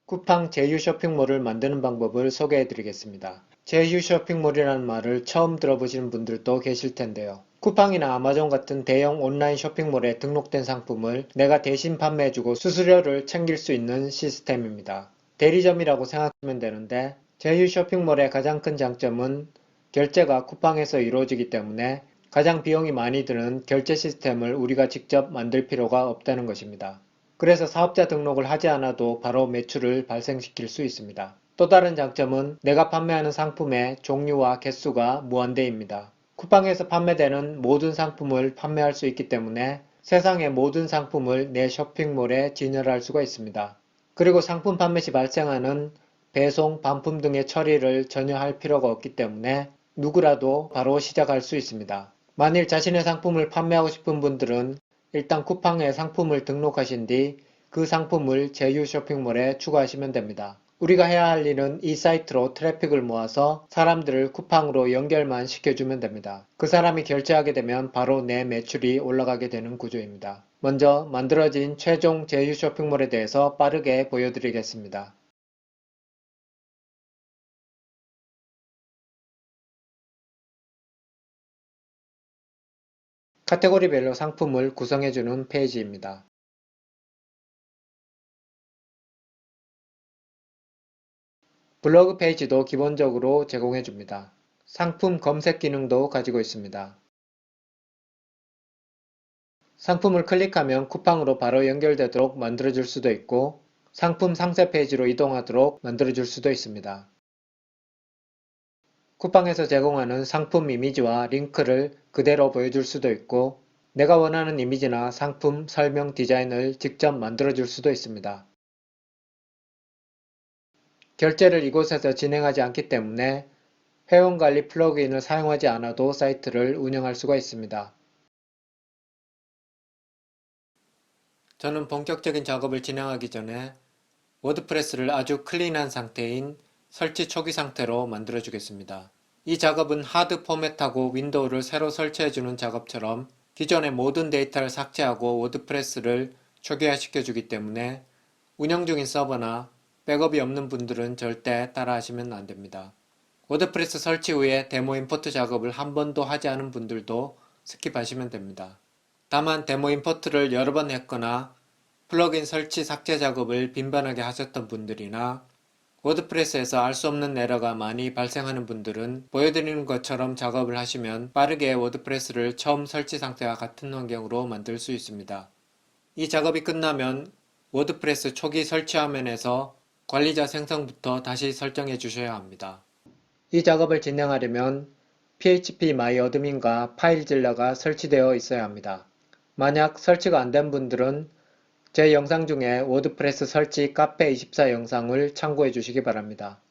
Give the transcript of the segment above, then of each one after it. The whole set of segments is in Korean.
쿠팡 제휴 쇼핑몰을 만드는 방법을 소개해 드리겠습니다. 제휴 쇼핑몰이라는 말을 처음 들어보시는 분들도 계실 텐데요. 쿠팡이나 아마존 같은 대형 온라인 쇼핑몰에 등록된 상품을 내가 대신 판매해주고 수수료를 챙길 수 있는 시스템입니다. 대리점이라고 생각하면 되는데 제휴 쇼핑몰의 가장 큰 장점은 결제가 쿠팡에서 이루어지기 때문에 가장 비용이 많이 드는 결제 시스템을 우리가 직접 만들 필요가 없다는 것입니다. 그래서 사업자 등록을 하지 않아도 바로 매출을 발생시킬 수 있습니다. 또 다른 장점은 내가 판매하는 상품의 종류와 개수가 무한대입니다. 쿠팡에서 판매되는 모든 상품을 판매할 수 있기 때문에 세상의 모든 상품을 내 쇼핑몰에 진열할 수가 있습니다. 그리고 상품 판매 시 발생하는 배송, 반품 등의 처리를 전혀 할 필요가 없기 때문에 누구라도 바로 시작할 수 있습니다. 만일 자신의 상품을 판매하고 싶은 분들은 일단 쿠팡에 상품을 등록하신 뒤 그 상품을 제휴 쇼핑몰에 추가하시면 됩니다. 우리가 해야 할 일은 이 사이트로 트래픽을 모아서 사람들을 쿠팡으로 연결만 시켜주면 됩니다. 그 사람이 결제하게 되면 바로 내 매출이 올라가게 되는 구조입니다. 먼저 만들어진 최종 제휴 쇼핑몰에 대해서 빠르게 보여드리겠습니다. 카테고리별로 상품을 구성해주는 페이지입니다. 블로그 페이지도 기본적으로 제공해줍니다. 상품 검색 기능도 가지고 있습니다. 상품을 클릭하면 쿠팡으로 바로 연결되도록 만들어줄 수도 있고 상품 상세 페이지로 이동하도록 만들어줄 수도 있습니다. 쿠팡에서 제공하는 상품 이미지와 링크를 그대로 보여줄 수도 있고 내가 원하는 이미지나 상품 설명 디자인을 직접 만들어줄 수도 있습니다. 결제를 이곳에서 진행하지 않기 때문에 회원관리 플러그인을 사용하지 않아도 사이트를 운영할 수가 있습니다. 저는 본격적인 작업을 진행하기 전에 워드프레스를 아주 클린한 상태인 설치 초기 상태로 만들어 주겠습니다. 이 작업은 하드 포맷하고 윈도우를 새로 설치해주는 작업처럼 기존의 모든 데이터를 삭제하고 워드프레스를 초기화시켜 주기 때문에 운영 중인 서버나 백업이 없는 분들은 절대 따라하시면 안됩니다. 워드프레스 설치 후에 데모 임포트 작업을 한 번도 하지 않은 분들도 스킵하시면 됩니다. 다만 데모 임포트를 여러 번 했거나 플러그인 설치 삭제 작업을 빈번하게 하셨던 분들이나 워드프레스에서 알 수 없는 에러가 많이 발생하는 분들은 보여드리는 것처럼 작업을 하시면 빠르게 워드프레스를 처음 설치 상태와 같은 환경으로 만들 수 있습니다. 이 작업이 끝나면 워드프레스 초기 설치 화면에서 관리자 생성부터 다시 설정해 주셔야 합니다. 이 작업을 진행하려면 phpMyAdmin과 파일질러가 설치되어 있어야 합니다. 만약 설치가 안 된 분들은 제 영상 중에 워드프레스 설치 카페24 영상을 참고해 주시기 바랍니다.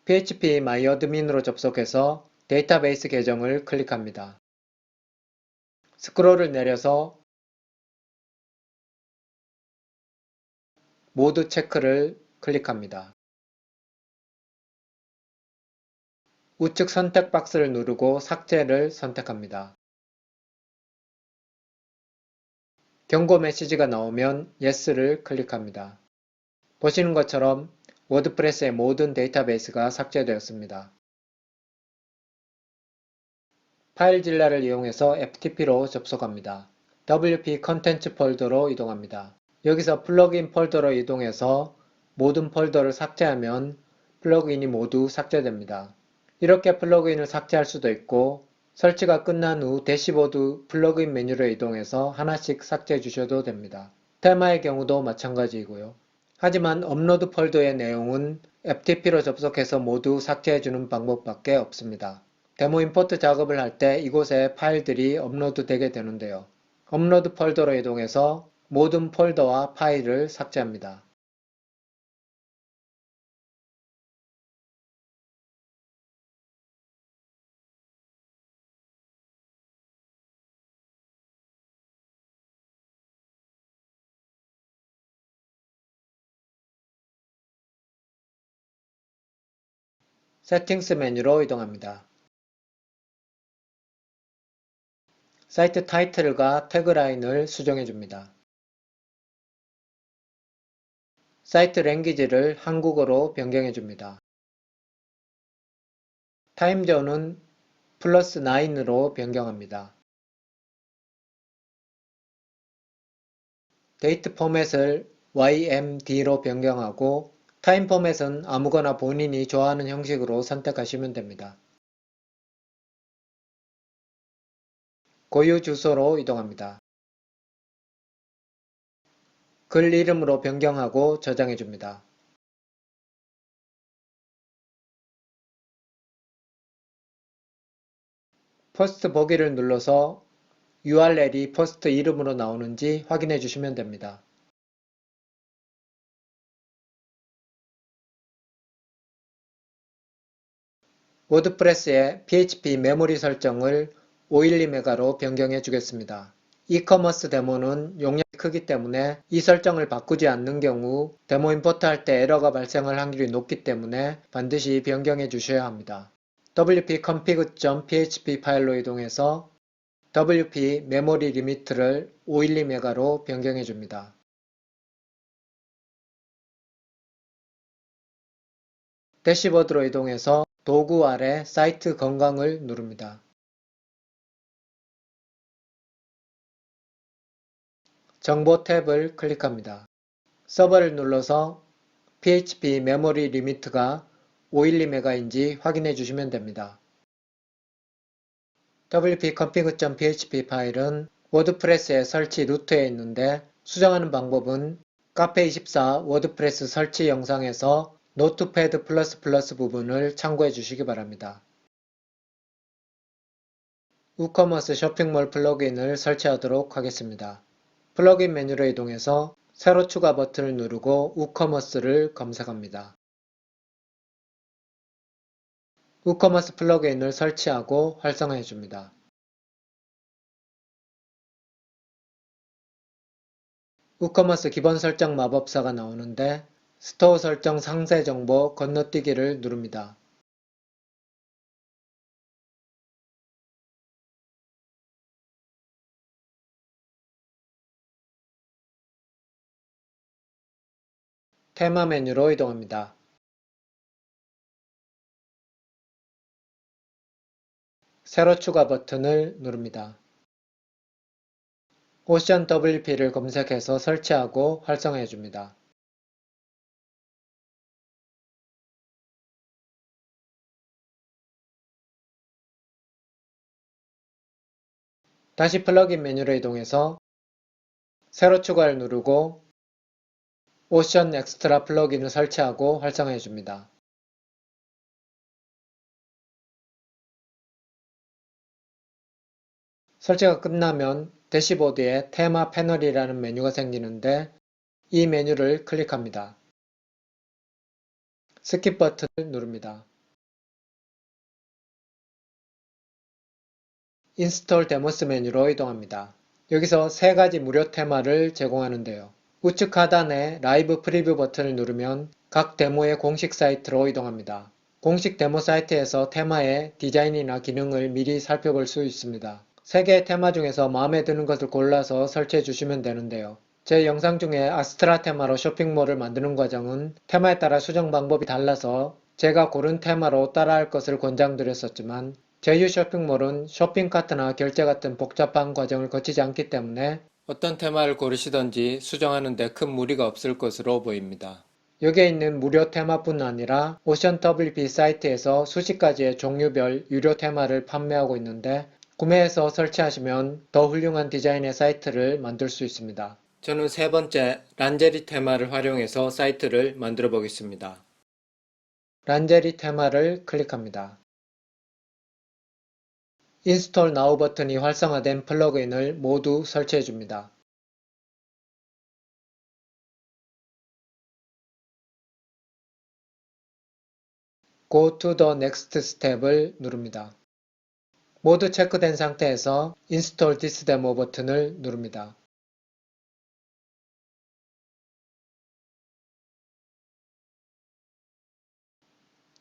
phpMyAdmin으로 접속해서 데이터베이스 계정을 클릭합니다. 스크롤을 내려서 모두 체크를 클릭합니다. 우측 선택 박스를 누르고 삭제를 선택합니다. 경고 메시지가 나오면 Yes를 클릭합니다. 보시는 것처럼 워드프레스의 모든 데이터베이스가 삭제되었습니다. 파일질러를 이용해서 FTP로 접속합니다. WP 컨텐츠 폴더로 이동합니다. 여기서 플러그인 폴더로 이동해서 모든 폴더를 삭제하면 플러그인이 모두 삭제됩니다. 이렇게 플러그인을 삭제할 수도 있고 설치가 끝난 후 대시보드 플러그인 메뉴로 이동해서 하나씩 삭제해 주셔도 됩니다. 테마의 경우도 마찬가지이고요. 하지만 업로드 폴더의 내용은 FTP로 접속해서 모두 삭제해주는 방법밖에 없습니다. 데모 임포트 작업을 할 때 이곳에 파일들이 업로드 되게 되는데요. 업로드 폴더로 이동해서 모든 폴더와 파일을 삭제합니다. 세팅스 메뉴로 이동합니다. 사이트 타이틀과 태그라인을 수정해 줍니다. 사이트 랭귀지를 한국어로 변경해 줍니다. 타임존은 플러스 9으로 변경합니다. 데이트 포맷을 YMD로 변경하고 타임 포맷은 아무거나 본인이 좋아하는 형식으로 선택하시면 됩니다. 고유 주소로 이동합니다. 글 이름으로 변경하고 저장해 줍니다. 포스트 보기를 눌러서 URL이 포스트 이름으로 나오는지 확인해 주시면 됩니다. 워드프레스의 PHP 메모리 설정을 512메가로 변경해 주겠습니다. 이커머스 데모는 용량이 크기 때문에 이 설정을 바꾸지 않는 경우 데모 임포트 할 때 에러가 발생할 확률이 높기 때문에 반드시 변경해 주셔야 합니다. wp-config.php 파일로 이동해서 wp 메모리 리미트를 512메가로 변경해 줍니다. 대시보드로 이동해서 도구 아래 사이트 건강을 누릅니다. 정보 탭을 클릭합니다. 서버를 눌러서 PHP 메모리 리미트가 512메가인지 확인해 주시면 됩니다. wp-config.php 파일은 워드프레스의 설치 루트에 있는데 수정하는 방법은 카페24 워드프레스 설치 영상에서 노트패드++ 부분을 참고해 주시기 바랍니다. 우커머스 쇼핑몰 플러그인을 설치하도록 하겠습니다. 플러그인 메뉴로 이동해서 새로 추가 버튼을 누르고 우커머스를 검색합니다. 우커머스 플러그인을 설치하고 활성화해 줍니다. 우커머스 기본 설정 마법사가 나오는데 스토어 설정 상세 정보 건너뛰기를 누릅니다. 테마 메뉴로 이동합니다. 새로 추가 버튼을 누릅니다. 오션 WP를 검색해서 설치하고 활성화해 줍니다. 다시 플러그인 메뉴로 이동해서 새로 추가를 누르고 오션 엑스트라 플러그인을 설치하고 활성화해 줍니다. 설치가 끝나면 대시보드에 테마 패널이라는 메뉴가 생기는데 이 메뉴를 클릭합니다. 스킵 버튼을 누릅니다. 인스톨 데모스 메뉴로 이동합니다. 여기서 세 가지 무료 테마를 제공하는데요. 우측 하단에 라이브 프리뷰 버튼을 누르면 각 데모의 공식 사이트로 이동합니다. 공식 데모 사이트에서 테마의 디자인이나 기능을 미리 살펴볼 수 있습니다. 3개의 테마 중에서 마음에 드는 것을 골라서 설치해 주시면 되는데요. 제 영상 중에 아스트라 테마로 쇼핑몰을 만드는 과정은 테마에 따라 수정 방법이 달라서 제가 고른 테마로 따라할 것을 권장드렸었지만 제휴 쇼핑몰은 쇼핑카트나 결제 같은 복잡한 과정을 거치지 않기 때문에 어떤 테마를 고르시던지 수정하는 데 큰 무리가 없을 것으로 보입니다. 여기에 있는 무료 테마뿐 아니라 오션 WP 사이트에서 수십 가지의 종류별 유료 테마를 판매하고 있는데 구매해서 설치하시면 더 훌륭한 디자인의 사이트를 만들 수 있습니다. 저는 세 번째 란제리 테마를 활용해서 사이트를 만들어 보겠습니다. 란제리 테마를 클릭합니다. 인스톨 Now 버튼이 활성화된 플러그인을 모두 설치해 줍니다. Go to the next step을 누릅니다. 모두 체크된 상태에서 Install this demo 버튼을 누릅니다.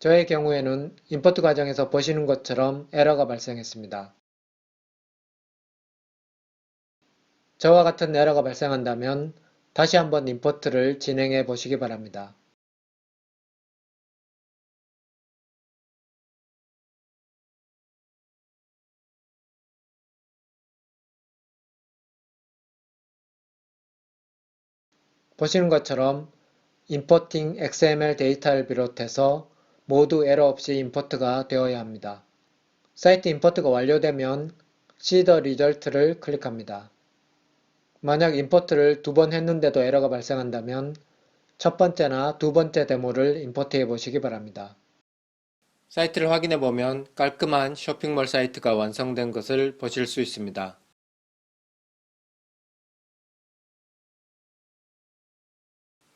저의 경우에는 임포트 과정에서 보시는 것처럼 에러가 발생했습니다. 저와 같은 에러가 발생한다면 다시 한번 임포트를 진행해 보시기 바랍니다. 보시는 것처럼 Importing XML 데이터를 비롯해서 모두 에러 없이 임포트가 되어야 합니다. 사이트 임포트가 완료되면 See the Result를 클릭합니다. 만약 임포트를 2번 했는데도 에러가 발생한다면 첫 번째나 두 번째 데모를 임포트해 보시기 바랍니다. 사이트를 확인해 보면 깔끔한 쇼핑몰 사이트가 완성된 것을 보실 수 있습니다.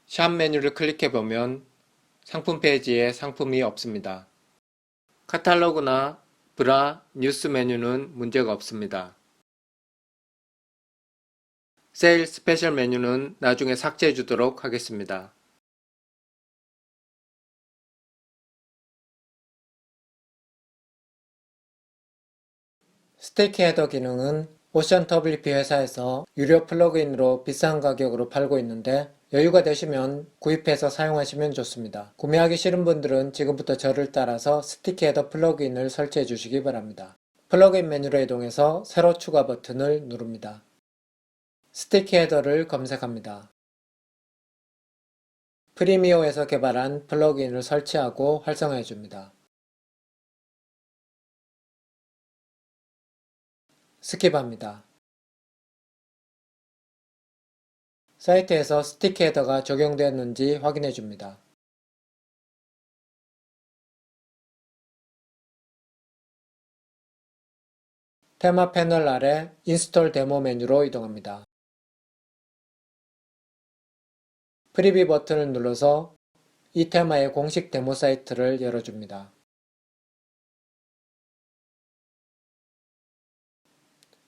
샵 메뉴를 클릭해 보면 상품 페이지에 상품이 없습니다. 카탈로그나 브라, 뉴스 메뉴는 문제가 없습니다. 세일 스페셜 메뉴는 나중에 삭제해 주도록 하겠습니다. 스티키 헤더 기능은 오션 WP 회사에서 유료 플러그인으로 비싼 가격으로 팔고 있는데 여유가 되시면 구입해서 사용하시면 좋습니다. 구매하기 싫은 분들은 지금부터 저를 따라서 스티키 헤더 플러그인을 설치해 주시기 바랍니다. 플러그인 메뉴로 이동해서 새로 추가 버튼을 누릅니다. 스티키 헤더를 검색합니다. 프리미어에서 개발한 플러그인을 설치하고 활성화해 줍니다. 스킵합니다. 사이트에서 스티키 헤더가 적용되었는지 확인해 줍니다. 테마 패널 아래 인스톨 데모 메뉴로 이동합니다. 프리뷰 버튼을 눌러서 이 테마의 공식 데모 사이트를 열어줍니다.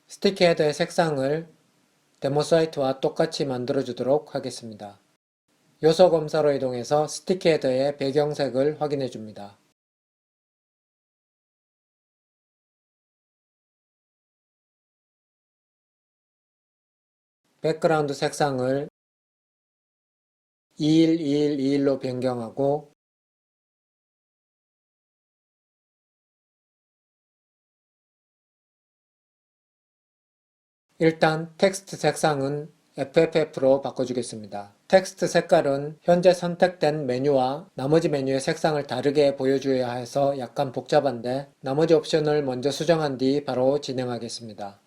스티키 헤더의 색상을 데모 사이트와 똑같이 만들어주도록 하겠습니다. 요소 검사로 이동해서 스티키 헤더의 배경색을 확인해 줍니다. 백그라운드 색상을 2121로 변경하고 일단 텍스트 색상은 FFF로 바꿔주겠습니다. 텍스트 색깔은 현재 선택된 메뉴와 나머지 메뉴의 색상을 다르게 보여줘야 해서 약간 복잡한데 나머지 옵션을 먼저 수정한 뒤 바로 진행하겠습니다.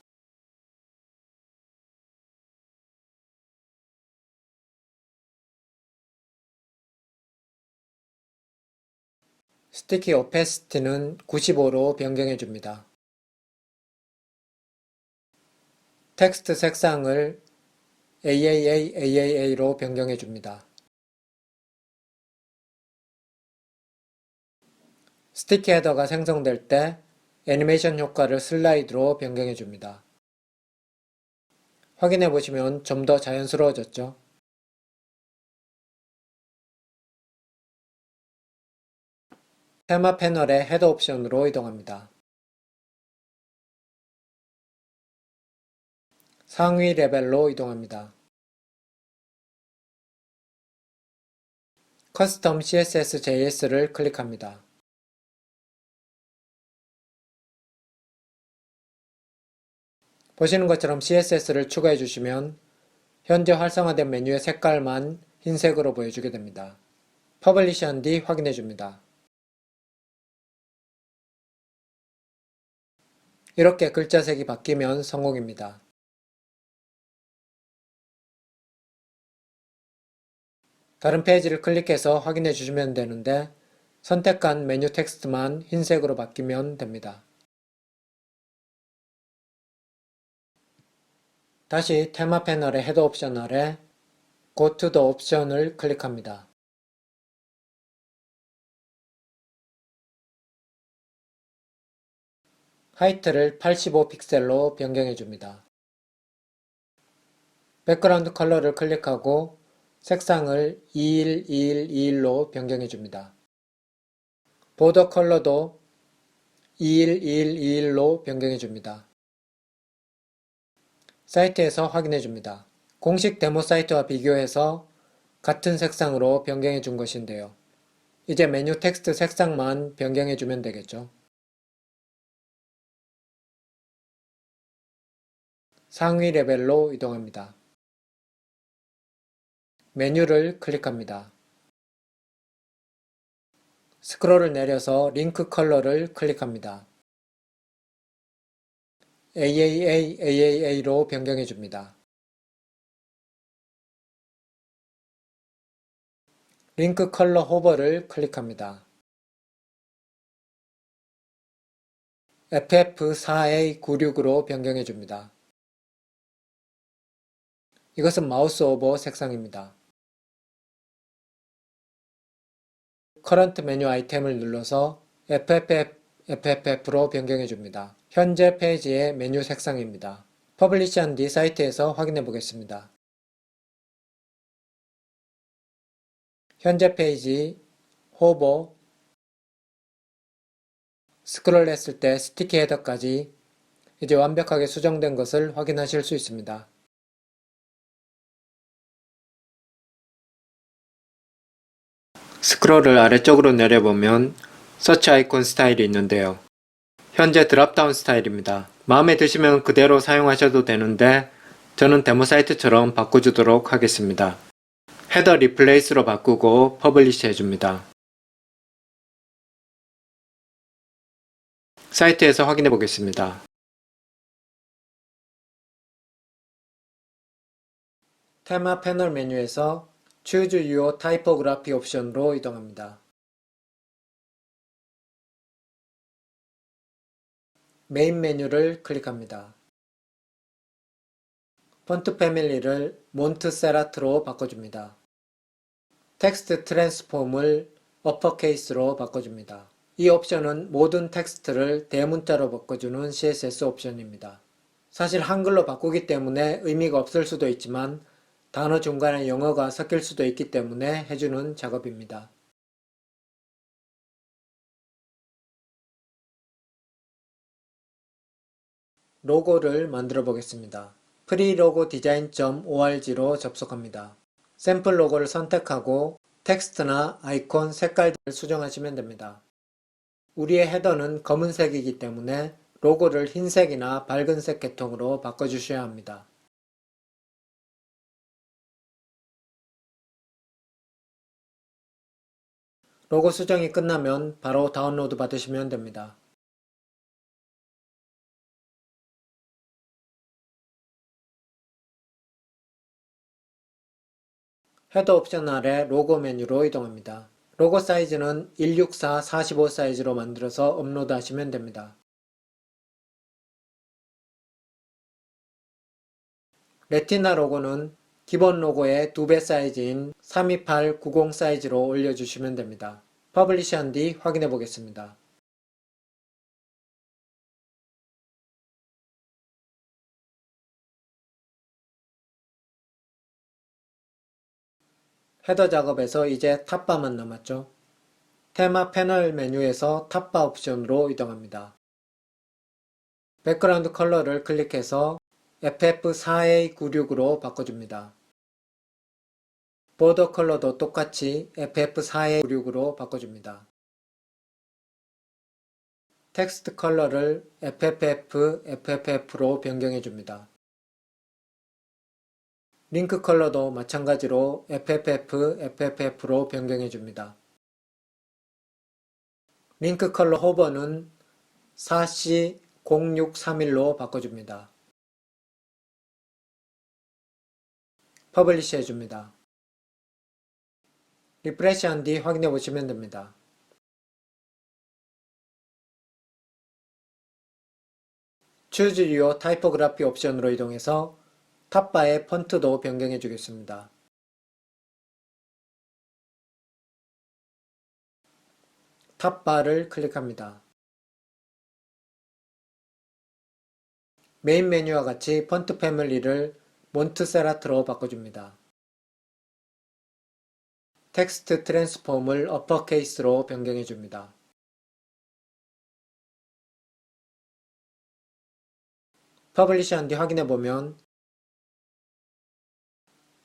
스티키 오페시티는 95로 변경해 줍니다. 텍스트 색상을 AAAAA로 변경해 줍니다. 스티키 헤더가 생성될 때 애니메이션 효과를 슬라이드로 변경해 줍니다. 확인해 보시면 좀 더 자연스러워졌죠? 테마 패널의 헤더 옵션으로 이동합니다. 상위 레벨로 이동합니다. 커스텀 CSS JS를 클릭합니다. 보시는 것처럼 CSS를 추가해 주시면 현재 활성화된 메뉴의 색깔만 흰색으로 보여주게 됩니다. 퍼블리시한 뒤 확인해 줍니다. 이렇게 글자색이 바뀌면 성공입니다. 다른 페이지를 클릭해서 확인해 주시면 되는데 선택한 메뉴 텍스트만 흰색으로 바뀌면 됩니다. 다시 테마 패널의 헤더 옵션 아래 Go to the 옵션을 클릭합니다. 하이트를 85픽셀로 변경해 줍니다. 백그라운드 컬러를 클릭하고 색상을 212121로 변경해 줍니다. 보더 컬러도 212121로 변경해 줍니다. 사이트에서 확인해 줍니다. 공식 데모 사이트와 비교해서 같은 색상으로 변경해 준 것인데요. 이제 메뉴 텍스트 색상만 변경해 주면 되겠죠. 상위 레벨로 이동합니다. 메뉴를 클릭합니다. 스크롤을 내려서 링크 컬러를 클릭합니다. AAA로 변경해 줍니다. 링크 컬러 호버를 클릭합니다. FF4A96으로 변경해 줍니다. 이것은 마우스 오버 색상입니다. 커런트 메뉴 아이템을 눌러서 FFF로 변경해 줍니다. 현재 페이지의 메뉴 색상입니다. 퍼블리시한 뒤 사이트에서 확인해 보겠습니다. 현재 페이지, 호버, 스크롤 했을 때 스티키 헤더까지 이제 완벽하게 수정된 것을 확인하실 수 있습니다. 스크롤을 아래쪽으로 내려보면 서치 아이콘 스타일이 있는데요. 현재 드랍다운 스타일입니다. 마음에 드시면 그대로 사용하셔도 되는데 저는 데모 사이트처럼 바꿔주도록 하겠습니다. 헤더 리플레이스로 바꾸고 퍼블리시 해줍니다. 사이트에서 확인해 보겠습니다. 테마 패널 메뉴에서 Choose Your Typography 옵션으로 이동합니다. 메인 메뉴를 클릭합니다. 폰트 패밀리를 몬트세라트로 바꿔줍니다. 텍스트 트랜스폼을 어퍼케이스로 바꿔줍니다. 이 옵션은 모든 텍스트를 대문자로 바꿔주는 CSS 옵션입니다. 사실 한글로 바꾸기 때문에 의미가 없을 수도 있지만 단어 중간에 영어가 섞일 수도 있기 때문에 해주는 작업입니다. 로고를 만들어 보겠습니다. freelogodesign.org로 접속합니다. 샘플 로고를 선택하고 텍스트나 아이콘 색깔들을 수정하시면 됩니다. 우리의 헤더는 검은색이기 때문에 로고를 흰색이나 밝은색 계통으로 바꿔주셔야 합니다. 로고 수정이 끝나면 바로 다운로드 받으시면 됩니다. 헤더 옵션 아래 로고 메뉴로 이동합니다. 로고 사이즈는 164, 45 사이즈로 만들어서 업로드 하시면 됩니다. 레티나 로고는 기본 로고의 2배 사이즈인 328, 90 사이즈로 올려주시면 됩니다. 퍼블리시한 뒤 확인해 보겠습니다. 헤더 작업에서 이제 탑바만 남았죠. 테마 패널 메뉴에서 탑바 옵션으로 이동합니다. 백그라운드 컬러를 클릭해서 FF4A96으로 바꿔줍니다. 보더 컬러도 똑같이 FF4A96으로 바꿔줍니다. 텍스트 컬러를 FFF로 변경해줍니다. 링크 컬러도 마찬가지로 FFF로 변경해줍니다. 링크 컬러 호버는 4C0631로 바꿔줍니다. 퍼블리시 해줍니다. 리프레시한 뒤 확인해 보시면 됩니다. Choose Your Typography 옵션으로 이동해서 탑바의 폰트도 변경해 주겠습니다. 탑바를 클릭합니다. 메인 메뉴와 같이 폰트 패밀리를 몬트세라트로 바꿔줍니다. 텍스트 트랜스폼을 어퍼케이스로 변경해줍니다. 퍼블리시한 뒤 확인해보면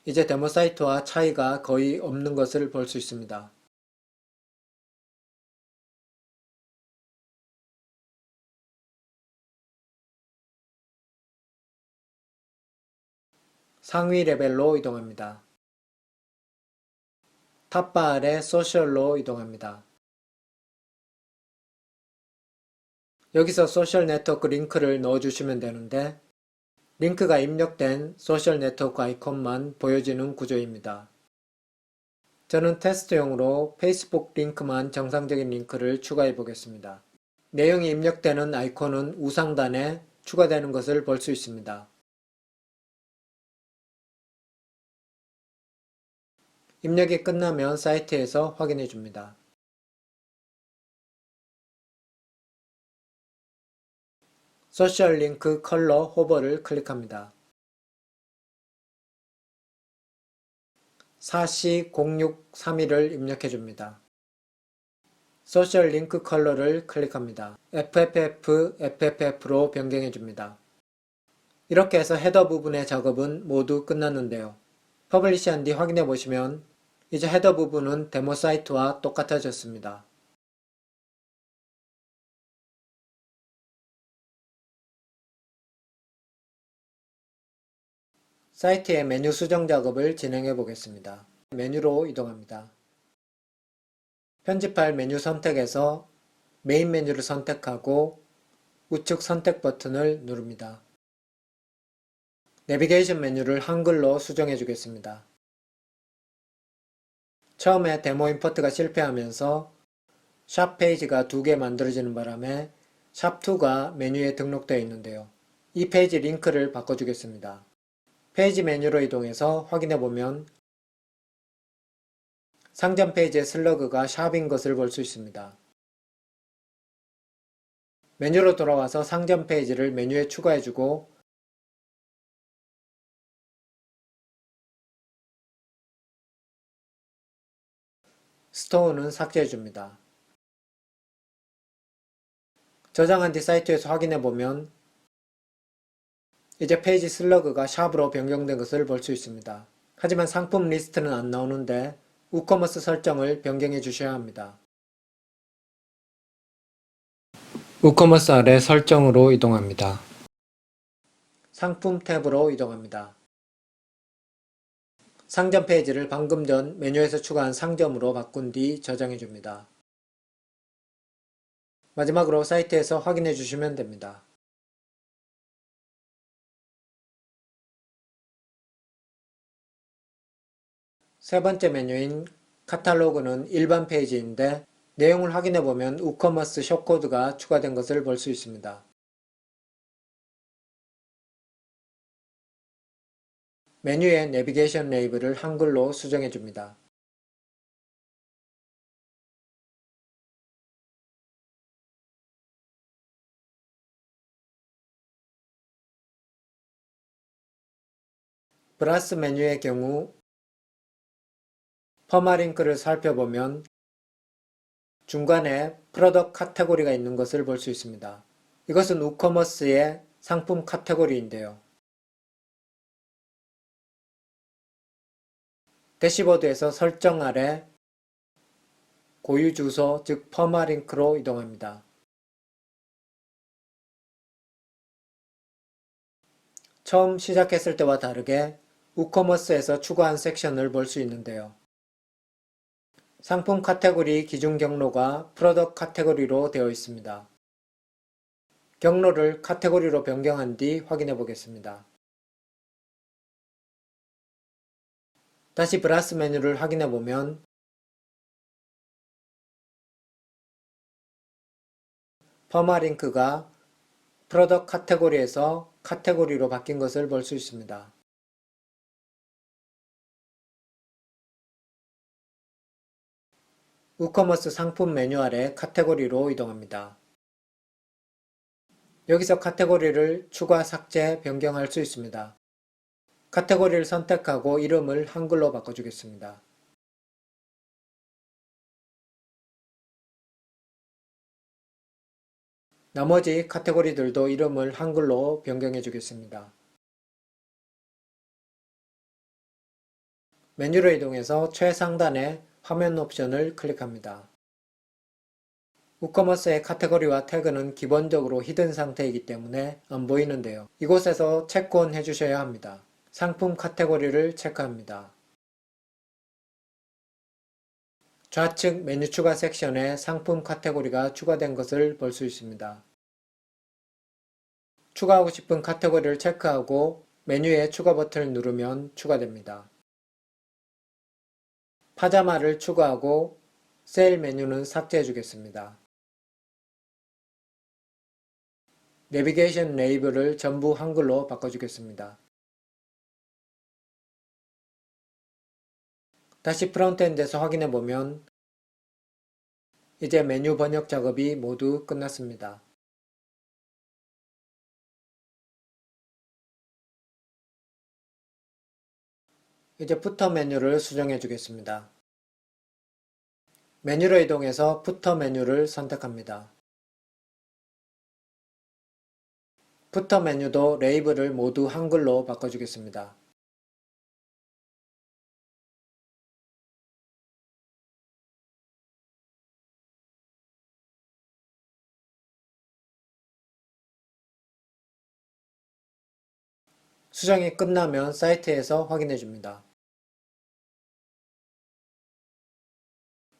이제 데모 사이트와 차이가 거의 없는 것을 볼 수 있습니다. 상위 레벨로 이동합니다. 탑바 아래 소셜로 이동합니다. 여기서 소셜 네트워크 링크를 넣어주시면 되는데 링크가 입력된 소셜 네트워크 아이콘만 보여지는 구조입니다. 저는 테스트용으로 페이스북 링크만 정상적인 링크를 추가해 보겠습니다. 내용이 입력되는 아이콘은 우상단에 추가되는 것을 볼 수 있습니다. 입력이 끝나면 사이트에서 확인해 줍니다. 소셜 링크 컬러 호버를 클릭합니다. 4C0631을 입력해 줍니다. 소셜 링크 컬러를 클릭합니다. FFF로 변경해 줍니다. 이렇게 해서 헤더 부분의 작업은 모두 끝났는데요. 퍼블리시한 뒤 확인해 보시면 이제 헤더 부분은 데모 사이트와 똑같아졌습니다. 사이트의 메뉴 수정 작업을 진행해 보겠습니다. 메뉴로 이동합니다. 편집할 메뉴 선택에서 메인 메뉴를 선택하고 우측 선택 버튼을 누릅니다. 내비게이션 메뉴를 한글로 수정해 주겠습니다. 처음에 데모 임포트가 실패하면서 샵 페이지가 2개 만들어지는 바람에 샵2가 메뉴에 등록되어 있는데요. 이 페이지 링크를 바꿔주겠습니다. 페이지 메뉴로 이동해서 확인해보면 상점 페이지의 슬러그가 샵인 것을 볼 수 있습니다. 메뉴로 돌아와서 상점 페이지를 메뉴에 추가해주고 스토어는 삭제해줍니다. 저장한 뒤 사이트에서 확인해보면 이제 페이지 슬러그가 샵으로 변경된 것을 볼 수 있습니다. 하지만 상품 리스트는 안 나오는데 우커머스 설정을 변경해 주셔야 합니다. 우커머스 아래 설정으로 이동합니다. 상품 탭으로 이동합니다. 상점 페이지를 방금 전 메뉴에서 추가한 상점으로 바꾼 뒤 저장해 줍니다. 마지막으로 사이트에서 확인해 주시면 됩니다. 세 번째 메뉴인 카탈로그는 일반 페이지인데 내용을 확인해 보면 우커머스 숏코드가 추가된 것을 볼 수 있습니다. 메뉴의 내비게이션 레이블을 한글로 수정해 줍니다. 브라스 메뉴의 경우 퍼마링크를 살펴보면 중간에 프로덕트 카테고리가 있는 것을 볼 수 있습니다. 이것은 우커머스의 상품 카테고리인데요. 대시보드에서 설정 아래 고유 주소 즉 퍼마링크로 이동합니다. 처음 시작했을 때와 다르게 우커머스에서 추가한 섹션을 볼 수 있는데요. 상품 카테고리 기준 경로가 프로덕트 카테고리로 되어 있습니다. 경로를 카테고리로 변경한 뒤 확인해 보겠습니다. 다시 브라스 메뉴를 확인해 보면 퍼마링크가 프로덕트 카테고리에서 카테고리로 바뀐 것을 볼 수 있습니다. 우커머스 상품 메뉴 아래 카테고리로 이동합니다. 여기서 카테고리를 추가, 삭제, 변경할 수 있습니다. 카테고리를 선택하고 이름을 한글로 바꿔주겠습니다. 나머지 카테고리들도 이름을 한글로 변경해 주겠습니다. 메뉴로 이동해서 최상단의 화면 옵션을 클릭합니다. 우커머스의 카테고리와 태그는 기본적으로 히든 상태이기 때문에 안 보이는데요. 이곳에서 체크온 해주셔야 합니다. 상품 카테고리를 체크합니다. 좌측 메뉴 추가 섹션에 상품 카테고리가 추가된 것을 볼 수 있습니다. 추가하고 싶은 카테고리를 체크하고 메뉴의 추가 버튼을 누르면 추가됩니다. 파자마를 추가하고 세일 메뉴는 삭제해 주겠습니다. 내비게이션 레이블을 전부 한글로 바꿔주겠습니다. 다시 프론트엔드에서 확인해보면 이제 메뉴 번역 작업이 모두 끝났습니다. 이제 부터 메뉴를 수정해 주겠습니다. 메뉴로 이동해서 부터 메뉴를 선택합니다. 부터 메뉴도 레이블을 모두 한글로 바꿔주겠습니다. 수정이 끝나면 사이트에서 확인해 줍니다.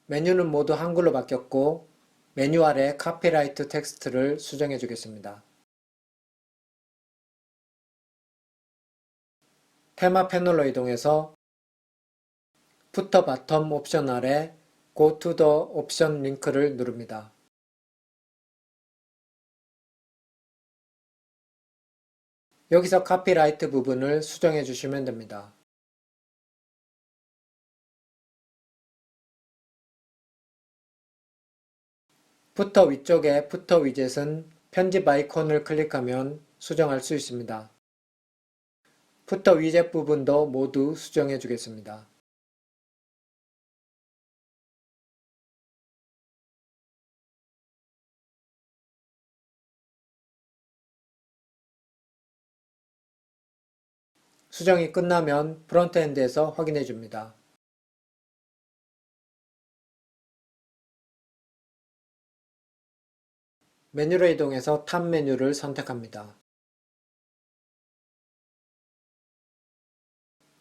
메뉴는 모두 한글로 바뀌었고 메뉴 아래 카피라이트 텍스트를 수정해 주겠습니다. 테마 패널로 이동해서 부터 바텀 옵션 아래 Go to the 옵션 링크를 누릅니다. 여기서 카피라이트 부분을 수정해 주시면 됩니다. 부터 위쪽에 부터 위젯은 편집 아이콘을 클릭하면 수정할 수 있습니다. 부터 위젯 부분도 모두 수정해 주겠습니다. 수정이 끝나면 프론트엔드에서 확인해 줍니다. 메뉴로 이동해서 탑 메뉴를 선택합니다.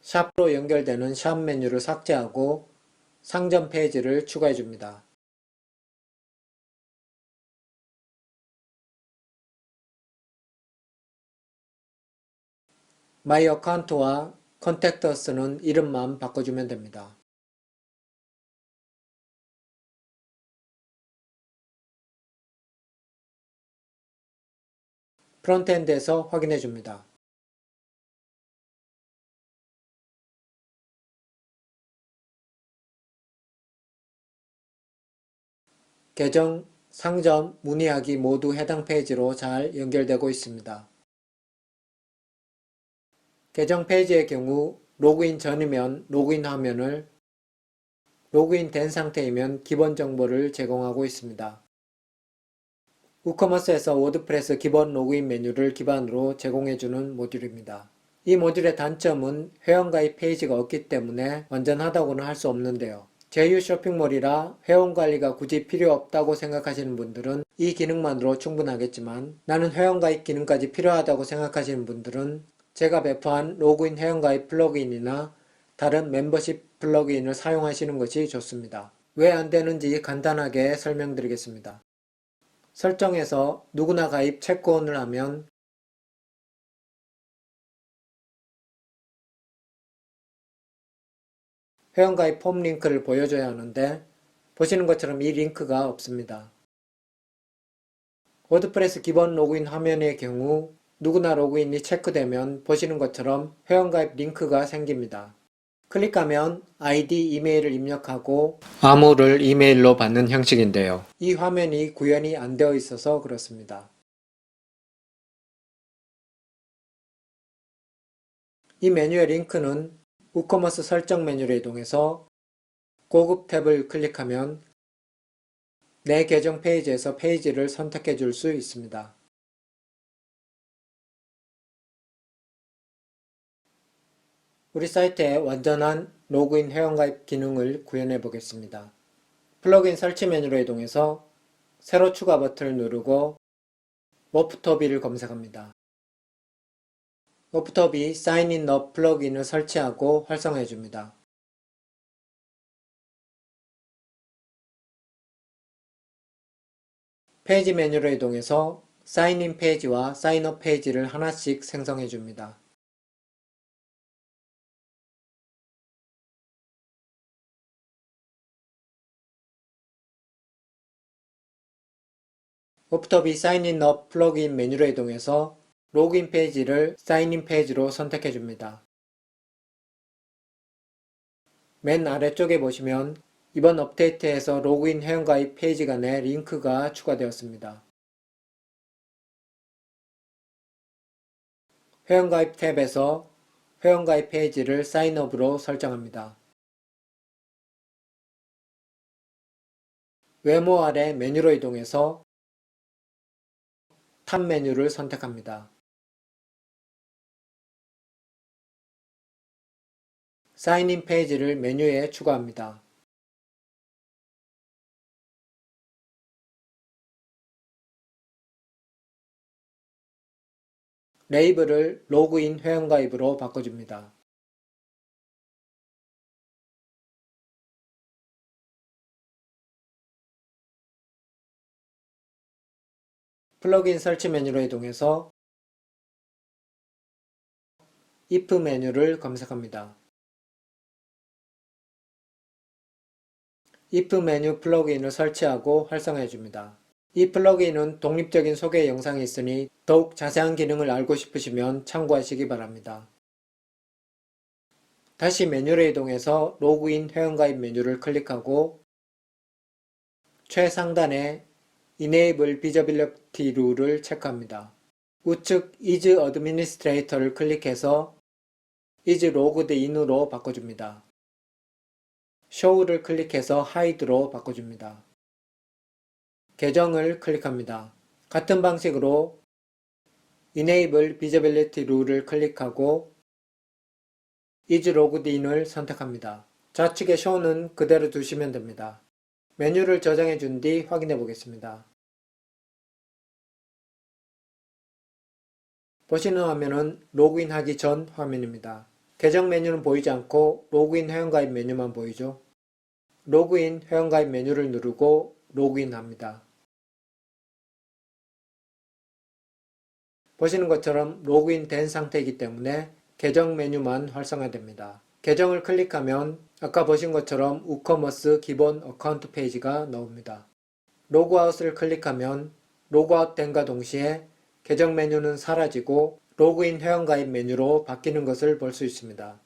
샵으로 연결되는 샵 메뉴를 삭제하고 상점 페이지를 추가해 줍니다. 마이 어카운트와 컨택터스는 이름만 바꿔주면 됩니다. 프론트엔드에서 확인해 줍니다. 계정, 상점, 문의하기 모두 해당 페이지로 잘 연결되고 있습니다. 계정 페이지의 경우 로그인 전이면 로그인 화면을, 로그인 된 상태이면 기본 정보를 제공하고 있습니다. 우커머스에서 워드프레스 기본 로그인 메뉴를 기반으로 제공해주는 모듈입니다. 이 모듈의 단점은 회원가입 페이지가 없기 때문에 완전하다고는 할 수 없는데요. 제휴 쇼핑몰이라 회원관리가 굳이 필요 없다고 생각하시는 분들은 이 기능만으로 충분하겠지만 나는 회원가입 기능까지 필요하다고 생각하시는 분들은 제가 배포한 로그인 회원가입 플러그인이나 다른 멤버십 플러그인을 사용하시는 것이 좋습니다. 왜 안되는지 간단하게 설명드리겠습니다. 설정에서 누구나 가입 체크온을 하면 회원가입 폼 링크를 보여줘야 하는데 보시는 것처럼 이 링크가 없습니다. 워드프레스 기본 로그인 화면의 경우 누구나 로그인이 체크되면 보시는 것처럼 회원가입 링크가 생깁니다. 클릭하면 아이디 이메일을 입력하고 암호를 이메일로 받는 형식인데요. 이 화면이 구현이 안 되어 있어서 그렇습니다. 이 메뉴의 링크는 우커머스 설정 메뉴로 이동해서 고급 탭을 클릭하면 내 계정 페이지에서 페이지를 선택해 줄 수 있습니다. 우리 사이트에 완전한 로그인 회원가입 기능을 구현해 보겠습니다. 플러그인 설치 메뉴로 이동해서 새로 추가 버튼을 누르고 워프터비를 검색합니다. 워프터비 사인인 업 플러그인을 설치하고 활성화해 줍니다. 페이지 메뉴로 이동해서 사인인 페이지와 사인업 페이지를 하나씩 생성해 줍니다. 워프터비 사인인 업 플러그인 메뉴로 이동해서 로그인 페이지를 사인인 페이지로 선택해 줍니다. 맨 아래쪽에 보시면 이번 업데이트에서 로그인 회원가입 페이지 간에 링크가 추가되었습니다. 회원가입 탭에서 회원가입 페이지를 사인업으로 설정합니다. 외모 아래 메뉴로 이동해서 탑 메뉴를 선택합니다. 사인인 페이지를 메뉴에 추가합니다. 레이블을 로그인 회원가입으로 바꿔줍니다. 플러그인 설치 메뉴로 이동해서 if 메뉴를 검색합니다. if 메뉴 플러그인을 설치하고 활성화해 줍니다. 이 플러그인은 독립적인 소개 영상이 있으니 더욱 자세한 기능을 알고 싶으시면 참고하시기 바랍니다. 다시 메뉴로 이동해서 로그인 회원가입 메뉴를 클릭하고 최상단에 Enable Visibility 룰을 체크합니다. 우측 Is Administrator를 클릭해서 Is Logged In으로 바꿔줍니다. Show를 클릭해서 Hide로 바꿔줍니다. 계정을 클릭합니다. 같은 방식으로 Enable Visibility 룰을 클릭하고 Is Logged In을 선택합니다. 좌측의 Show는 그대로 두시면 됩니다. 메뉴를 저장해 준 뒤 확인해 보겠습니다. 보시는 화면은 로그인 하기 전 화면입니다. 계정 메뉴는 보이지 않고 로그인 회원가입 메뉴만 보이죠. 로그인 회원가입 메뉴를 누르고 로그인 합니다. 보시는 것처럼 로그인 된 상태이기 때문에 계정 메뉴만 활성화됩니다. 계정을 클릭하면 아까 보신 것처럼 우커머스 기본 어카운트 페이지가 나옵니다. 로그아웃을 클릭하면 로그아웃 된과 동시에 계정 메뉴는 사라지고 로그인 회원가입 메뉴로 바뀌는 것을 볼 수 있습니다.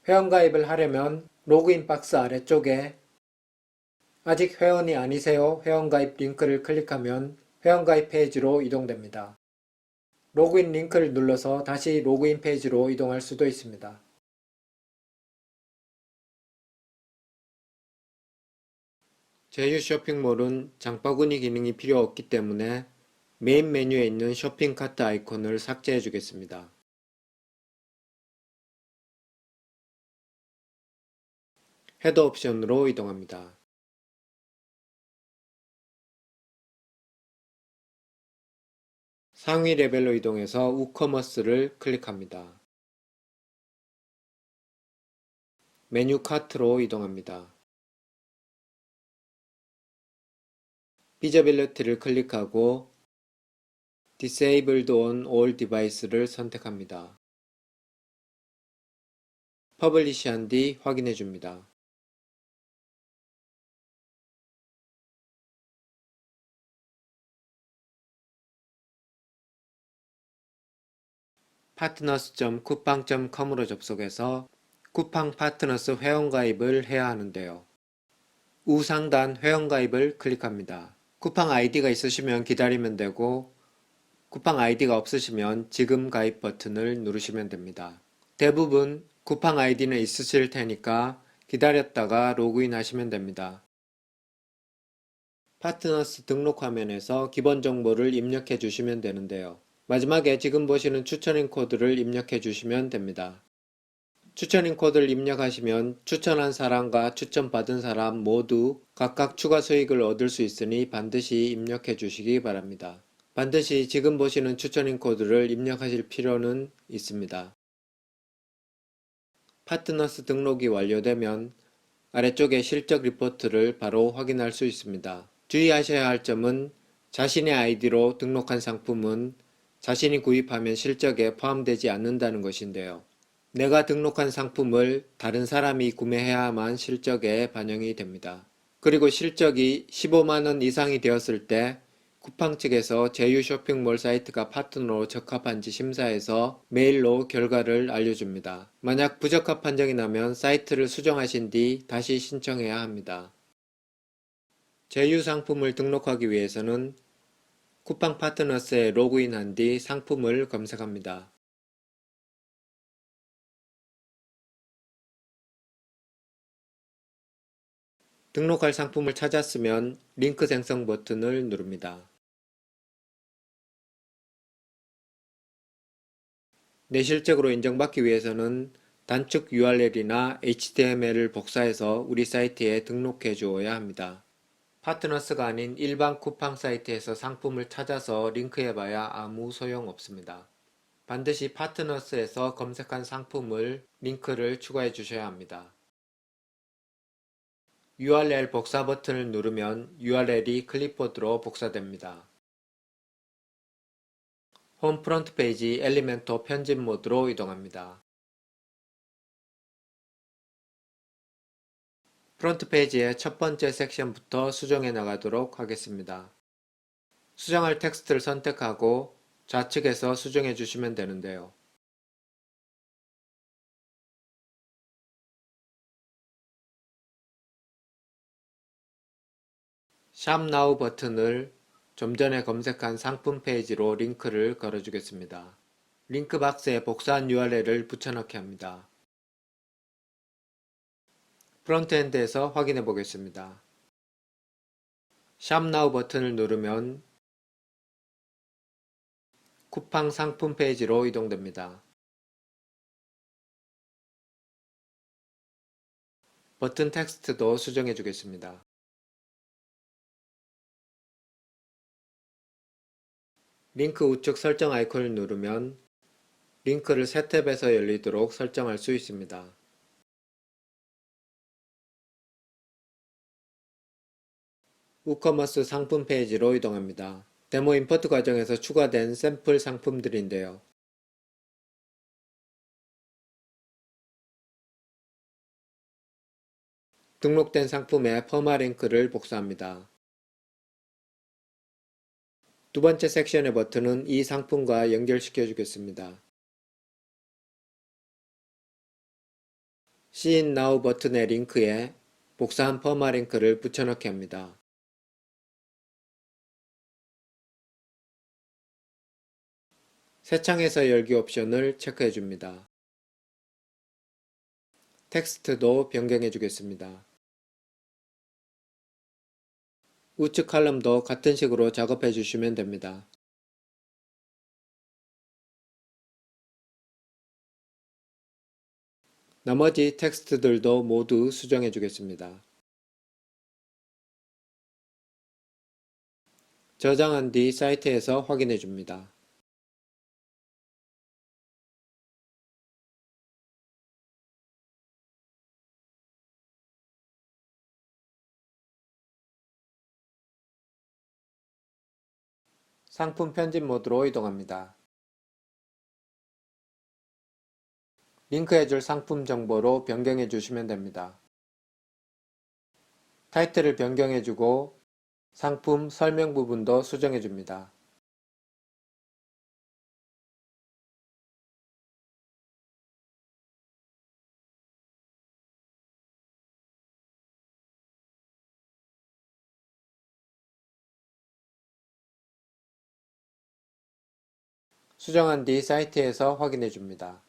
회원가입을 하려면 로그인 박스 아래쪽에 아직 회원이 아니세요 회원가입 링크를 클릭하면 회원가입 페이지로 이동됩니다. 로그인 링크를 눌러서 다시 로그인 페이지로 이동할 수도 있습니다. 제휴 쇼핑몰은 장바구니 기능이 필요 없기 때문에 메인 메뉴에 있는 쇼핑 카트 아이콘을 삭제해 주겠습니다. 헤더 옵션으로 이동합니다. 상위 레벨로 이동해서 우커머스를 클릭합니다. 메뉴 카트로 이동합니다. 비저빌리티를 클릭하고 Disabled on all device를 선택합니다. 퍼블리시한 뒤 확인해 줍니다. partners.쿠팡.com으로 접속해서 쿠팡 파트너스 회원가입을 해야 하는데요. 우상단 회원가입을 클릭합니다. 쿠팡 아이디가 있으시면 기다리면 되고 쿠팡 아이디가 없으시면 지금 가입 버튼을 누르시면 됩니다. 대부분 쿠팡 아이디는 있으실 테니까 기다렸다가 로그인 하시면 됩니다. 파트너스 등록 화면에서 기본 정보를 입력해 주시면 되는데요. 마지막에 지금 보시는 추천인 코드를 입력해 주시면 됩니다. 추천인 코드를 입력하시면 추천한 사람과 추천받은 사람 모두 각각 추가 수익을 얻을 수 있으니 반드시 입력해 주시기 바랍니다. 반드시 지금 보시는 추천인 코드를 입력하실 필요는 있습니다. 파트너스 등록이 완료되면 아래쪽에 실적 리포트를 바로 확인할 수 있습니다. 주의하셔야 할 점은 자신의 아이디로 등록한 상품은 자신이 구입하면 실적에 포함되지 않는다는 것인데요. 내가 등록한 상품을 다른 사람이 구매해야만 실적에 반영이 됩니다. 그리고 실적이 15만원 이상이 되었을 때 쿠팡 측에서 제휴 쇼핑몰 사이트가 파트너로 적합한지 심사해서 메일로 결과를 알려줍니다. 만약 부적합 판정이 나면 사이트를 수정하신 뒤 다시 신청해야 합니다. 제휴 상품을 등록하기 위해서는 쿠팡 파트너스에 로그인한 뒤 상품을 검색합니다. 등록할 상품을 찾았으면 링크 생성 버튼을 누릅니다. 내 실적으로 인정받기 위해서는 단축 URL이나 HTML을 복사해서 우리 사이트에 등록해 주어야 합니다. 파트너스가 아닌 일반 쿠팡 사이트에서 상품을 찾아서 링크해 봐야 아무 소용 없습니다. 반드시 파트너스에서 검색한 상품을 링크를 추가해 주셔야 합니다. URL 복사 버튼을 누르면 URL이 클립보드로 복사됩니다. 홈 프론트 페이지 엘리멘토 편집 모드로 이동합니다. 프론트 페이지의 첫 번째 섹션부터 수정해 나가도록 하겠습니다. 수정할 텍스트를 선택하고 좌측에서 수정해 주시면 되는데요. Shop Now 버튼을 좀 전에 검색한 상품 페이지로 링크를 걸어주겠습니다. 링크 박스에 복사한 URL을 붙여넣기 합니다. 프론트엔드에서 확인해 보겠습니다. Shop Now 버튼을 누르면 쿠팡 상품 페이지로 이동됩니다. 버튼 텍스트도 수정해 주겠습니다. 링크 우측 설정 아이콘을 누르면 링크를 새 탭에서 열리도록 설정할 수 있습니다. 우커머스 상품 페이지로 이동합니다. 데모 임포트 과정에서 추가된 샘플 상품들인데요. 등록된 상품의 퍼마링크를 복사합니다. 두 번째 섹션의 버튼은 이 상품과 연결시켜 주겠습니다. See Now 버튼의 링크에 복사한 퍼마링크를 붙여넣기 합니다. 새 창에서 열기 옵션을 체크해 줍니다. 텍스트도 변경해 주겠습니다. 우측 칼럼도 같은 식으로 작업해 주시면 됩니다. 나머지 텍스트들도 모두 수정해 주겠습니다. 저장한 뒤 사이트에서 확인해 줍니다. 상품 편집 모드로 이동합니다. 링크해줄 상품 정보로 변경해 주시면 됩니다. 타이틀을 변경해주고 상품 설명 부분도 수정해 줍니다. 수정한 뒤 사이트에서 확인해 줍니다.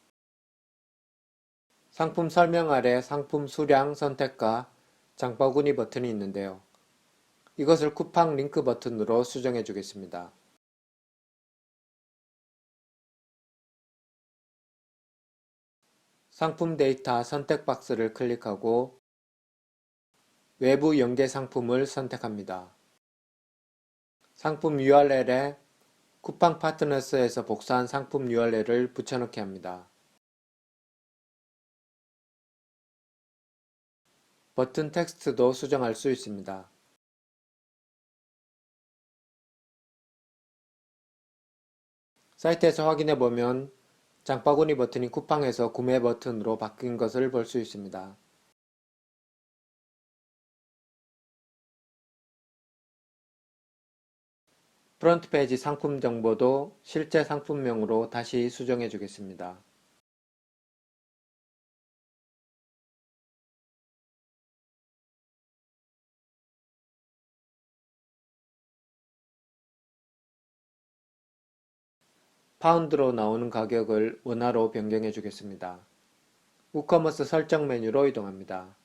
상품 설명 아래 상품 수량 선택과 장바구니 버튼이 있는데요. 이것을 쿠팡 링크 버튼으로 수정해 주겠습니다. 상품 데이터 선택 박스를 클릭하고 외부 연계 상품을 선택합니다. 상품 URL에 쿠팡 파트너스에서 복사한 상품 URL을 붙여넣기 합니다. 버튼 텍스트도 수정할 수 있습니다. 사이트에서 확인해보면 장바구니 버튼이 쿠팡에서 구매 버튼으로 바뀐 것을 볼 수 있습니다. 프론트 페이지 상품 정보도 실제 상품명으로 다시 수정해 주겠습니다. 파운드로 나오는 가격을 원화로 변경해 주겠습니다. 우커머스 설정 메뉴로 이동합니다.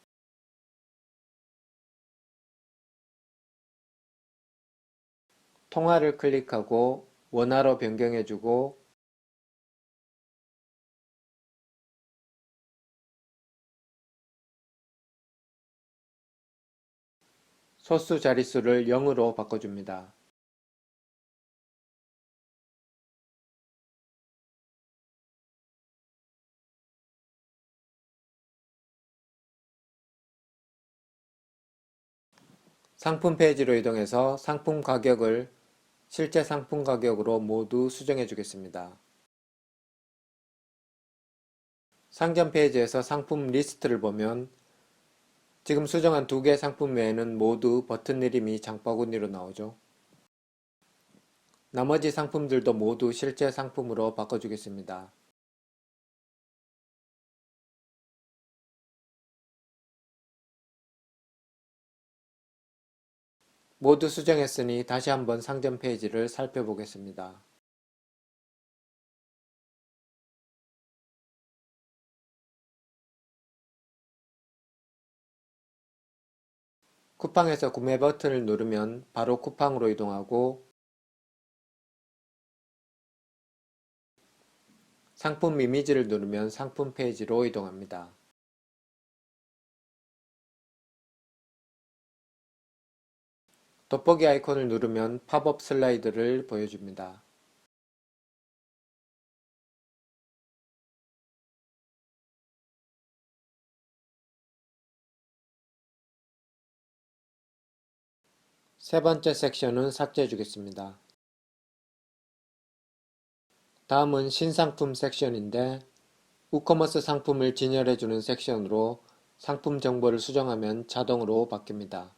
통화를 클릭하고 원화로 변경해 주고 소수 자릿수를 0으로 바꿔줍니다. 상품 페이지로 이동해서 상품 가격을 실제 상품 가격으로 모두 수정해 주겠습니다. 상점 페이지에서 상품 리스트를 보면 지금 수정한 2개 상품 외에는 모두 버튼 이름이 장바구니로 나오죠. 나머지 상품들도 모두 실제 상품으로 바꿔주겠습니다. 모두 수정했으니 다시 한번 상점 페이지를 살펴보겠습니다. 쿠팡에서 구매 버튼을 누르면 바로 쿠팡으로 이동하고 상품 이미지를 누르면 상품 페이지로 이동합니다. 돋보기 아이콘을 누르면 팝업 슬라이드를 보여줍니다. 세 번째 섹션은 삭제해 주겠습니다. 다음은 신상품 섹션인데 우커머스 상품을 진열해주는 섹션으로 상품 정보를 수정하면 자동으로 바뀝니다.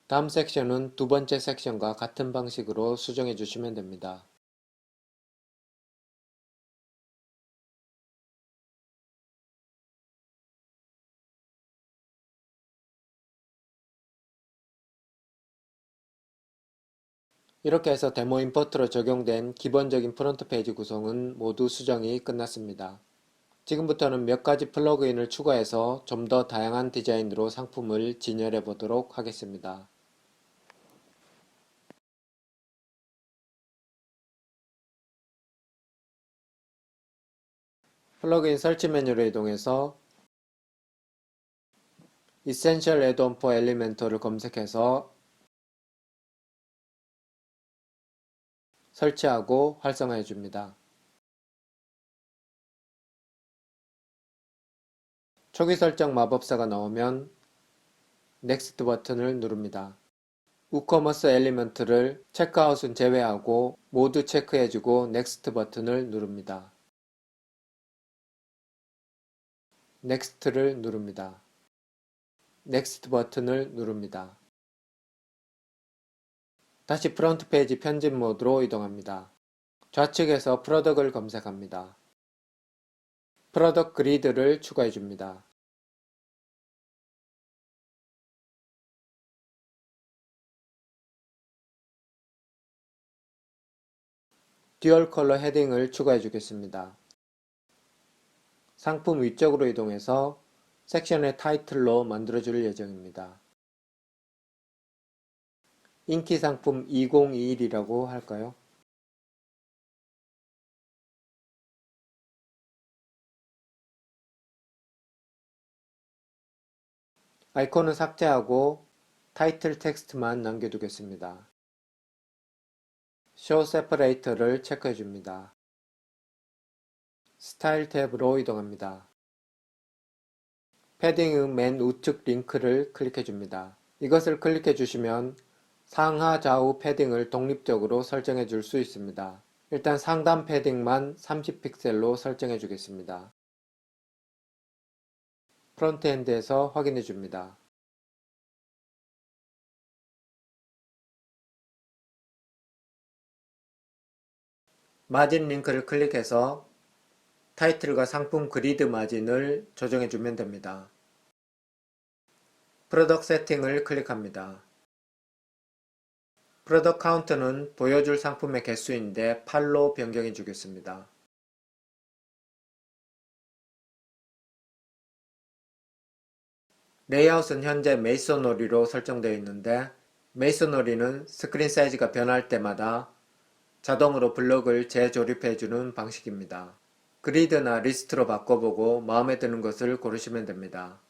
다음 섹션은 두 번째 섹션과 같은 방식으로 수정해 주시면 됩니다. 이렇게 해서 데모 임포트로 적용된 기본적인 프론트 페이지 구성은 모두 수정이 끝났습니다. 지금부터는 몇 가지 플러그인을 추가해서 좀 더 다양한 디자인으로 상품을 진열해 보도록 하겠습니다. 플러그인 설치 메뉴로 이동해서 Essential Add-on for Elementor를 검색해서 설치하고 활성화해 줍니다. 초기 설정 마법사가 나오면 Next 버튼을 누릅니다. 우커머스 엘리먼트를 체크아웃은 제외하고 모두 체크해주고 Next 버튼을 누릅니다. Next를 누릅니다. Next 버튼을 누릅니다. 다시 프론트 페이지 편집 모드로 이동합니다. 좌측에서 프로덕을 검색합니다. 프로덕 그리드를 추가해줍니다. 듀얼 컬러 헤딩을 추가해 주겠습니다. 상품 위쪽으로 이동해서 섹션의 타이틀로 만들어줄 예정입니다. 인기 상품 2021이라고 할까요? 아이콘은 삭제하고 타이틀 텍스트만 남겨두겠습니다. Show Separator를 체크해줍니다. 스타일 탭으로 이동합니다. 패딩의 맨 우측 링크를 클릭해줍니다. 이것을 클릭해주시면 상하 좌우 패딩을 독립적으로 설정해 줄 수 있습니다. 일단 상단 패딩만 30픽셀로 설정해 주겠습니다. 프론트엔드에서 확인해 줍니다. 마진 링크를 클릭해서 타이틀과 상품 그리드 마진을 조정해 주면 됩니다. 프로덕트 세팅을 클릭합니다. 프로덕트 카운트는 보여줄 상품의 개수인데 8로 변경해 주겠습니다. 레이아웃은 현재 메이소너리로 설정되어 있는데 메이소너리는 스크린 사이즈가 변할 때마다 자동으로 블록을 재조립해주는 방식입니다. 그리드나 리스트로 바꿔보고 마음에 드는 것을 고르시면 됩니다.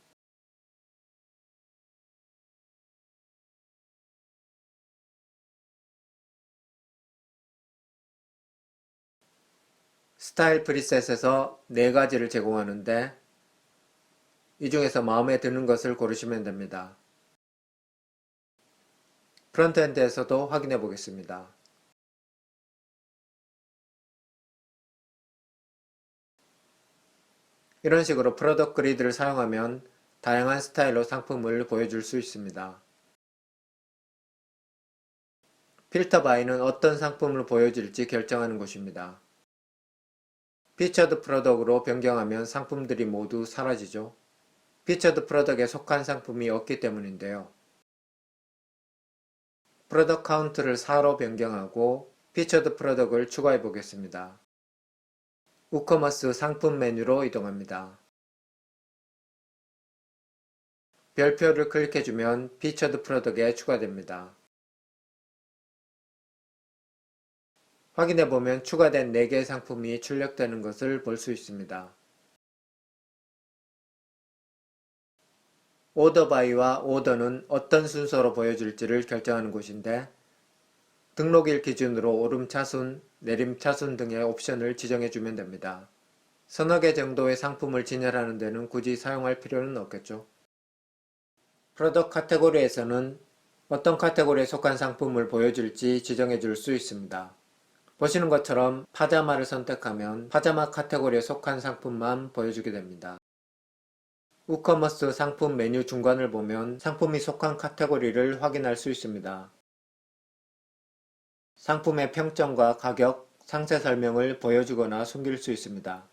스타일 프리셋에서 4가지를 제공하는데 이 중에서 마음에 드는 것을 고르시면 됩니다. 프론트엔드에서도 확인해 보겠습니다. 이런 식으로 프로덕트 그리드를 사용하면 다양한 스타일로 상품을 보여줄 수 있습니다. 필터 바이는 어떤 상품을 보여줄지 결정하는 곳입니다. 피처드 프로덕트로 변경하면 상품들이 모두 사라지죠. 피처드 프로덕트에 속한 상품이 없기 때문인데요. 프로덕트 카운트를 4로 변경하고 피처드 프로덕트를 추가해 보겠습니다. 우커머스 상품 메뉴로 이동합니다. 별표를 클릭해주면 피처드 프로덕트에 추가됩니다. 확인해보면 추가된 4개의 상품이 출력되는 것을 볼 수 있습니다. 오더 바이와 오더는 어떤 순서로 보여줄지를 결정하는 곳인데 등록일 기준으로 오름 차순, 내림 차순 등의 옵션을 지정해주면 됩니다. 서너 개 정도의 상품을 진열하는 데는 굳이 사용할 필요는 없겠죠. 프로덕트 카테고리에서는 어떤 카테고리에 속한 상품을 보여줄지 지정해 줄 수 있습니다. 보시는 것처럼 파자마를 선택하면 파자마 카테고리에 속한 상품만 보여주게 됩니다. 우커머스 상품 메뉴 중간을 보면 상품이 속한 카테고리를 확인할 수 있습니다. 상품의 평점과 가격, 상세 설명을 보여주거나 숨길 수 있습니다.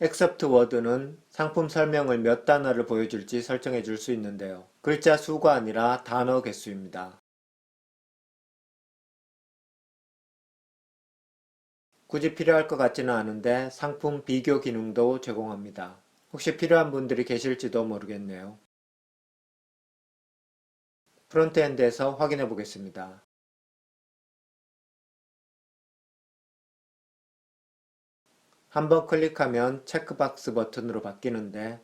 Except Word는 상품 설명을 몇 단어를 보여줄지 설정해 줄 수 있는데요. 글자 수가 아니라 단어 개수입니다. 굳이 필요할 것 같지는 않은데 상품 비교 기능도 제공합니다. 혹시 필요한 분들이 계실지도 모르겠네요. 프론트엔드에서 확인해 보겠습니다. 한번 클릭하면 체크박스 버튼으로 바뀌는데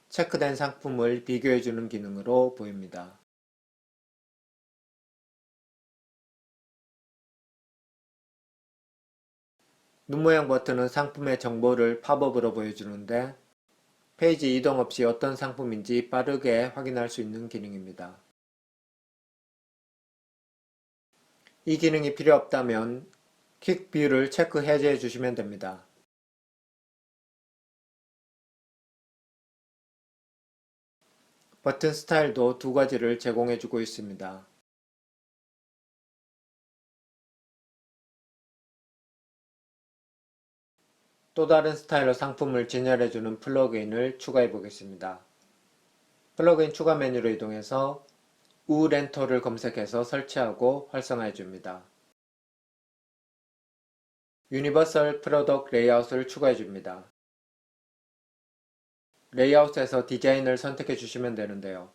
체크된 상품을 비교해주는 기능으로 보입니다. 눈 모양 버튼은 상품의 정보를 팝업으로 보여주는데 페이지 이동 없이 어떤 상품인지 빠르게 확인할 수 있는 기능입니다. 이 기능이 필요 없다면 퀵 뷰를 체크 해제해 주시면 됩니다. 버튼 스타일도 2가지를 제공해주고 있습니다. 또 다른 스타일로 상품을 진열해주는 플러그인을 추가해 보겠습니다. 플러그인 추가 메뉴로 이동해서 우렌터를 검색해서 설치하고 활성화해 줍니다. 유니버설 프로덕트 레이아웃을 추가해 줍니다. 레이아웃에서 디자인을 선택해 주시면 되는데요.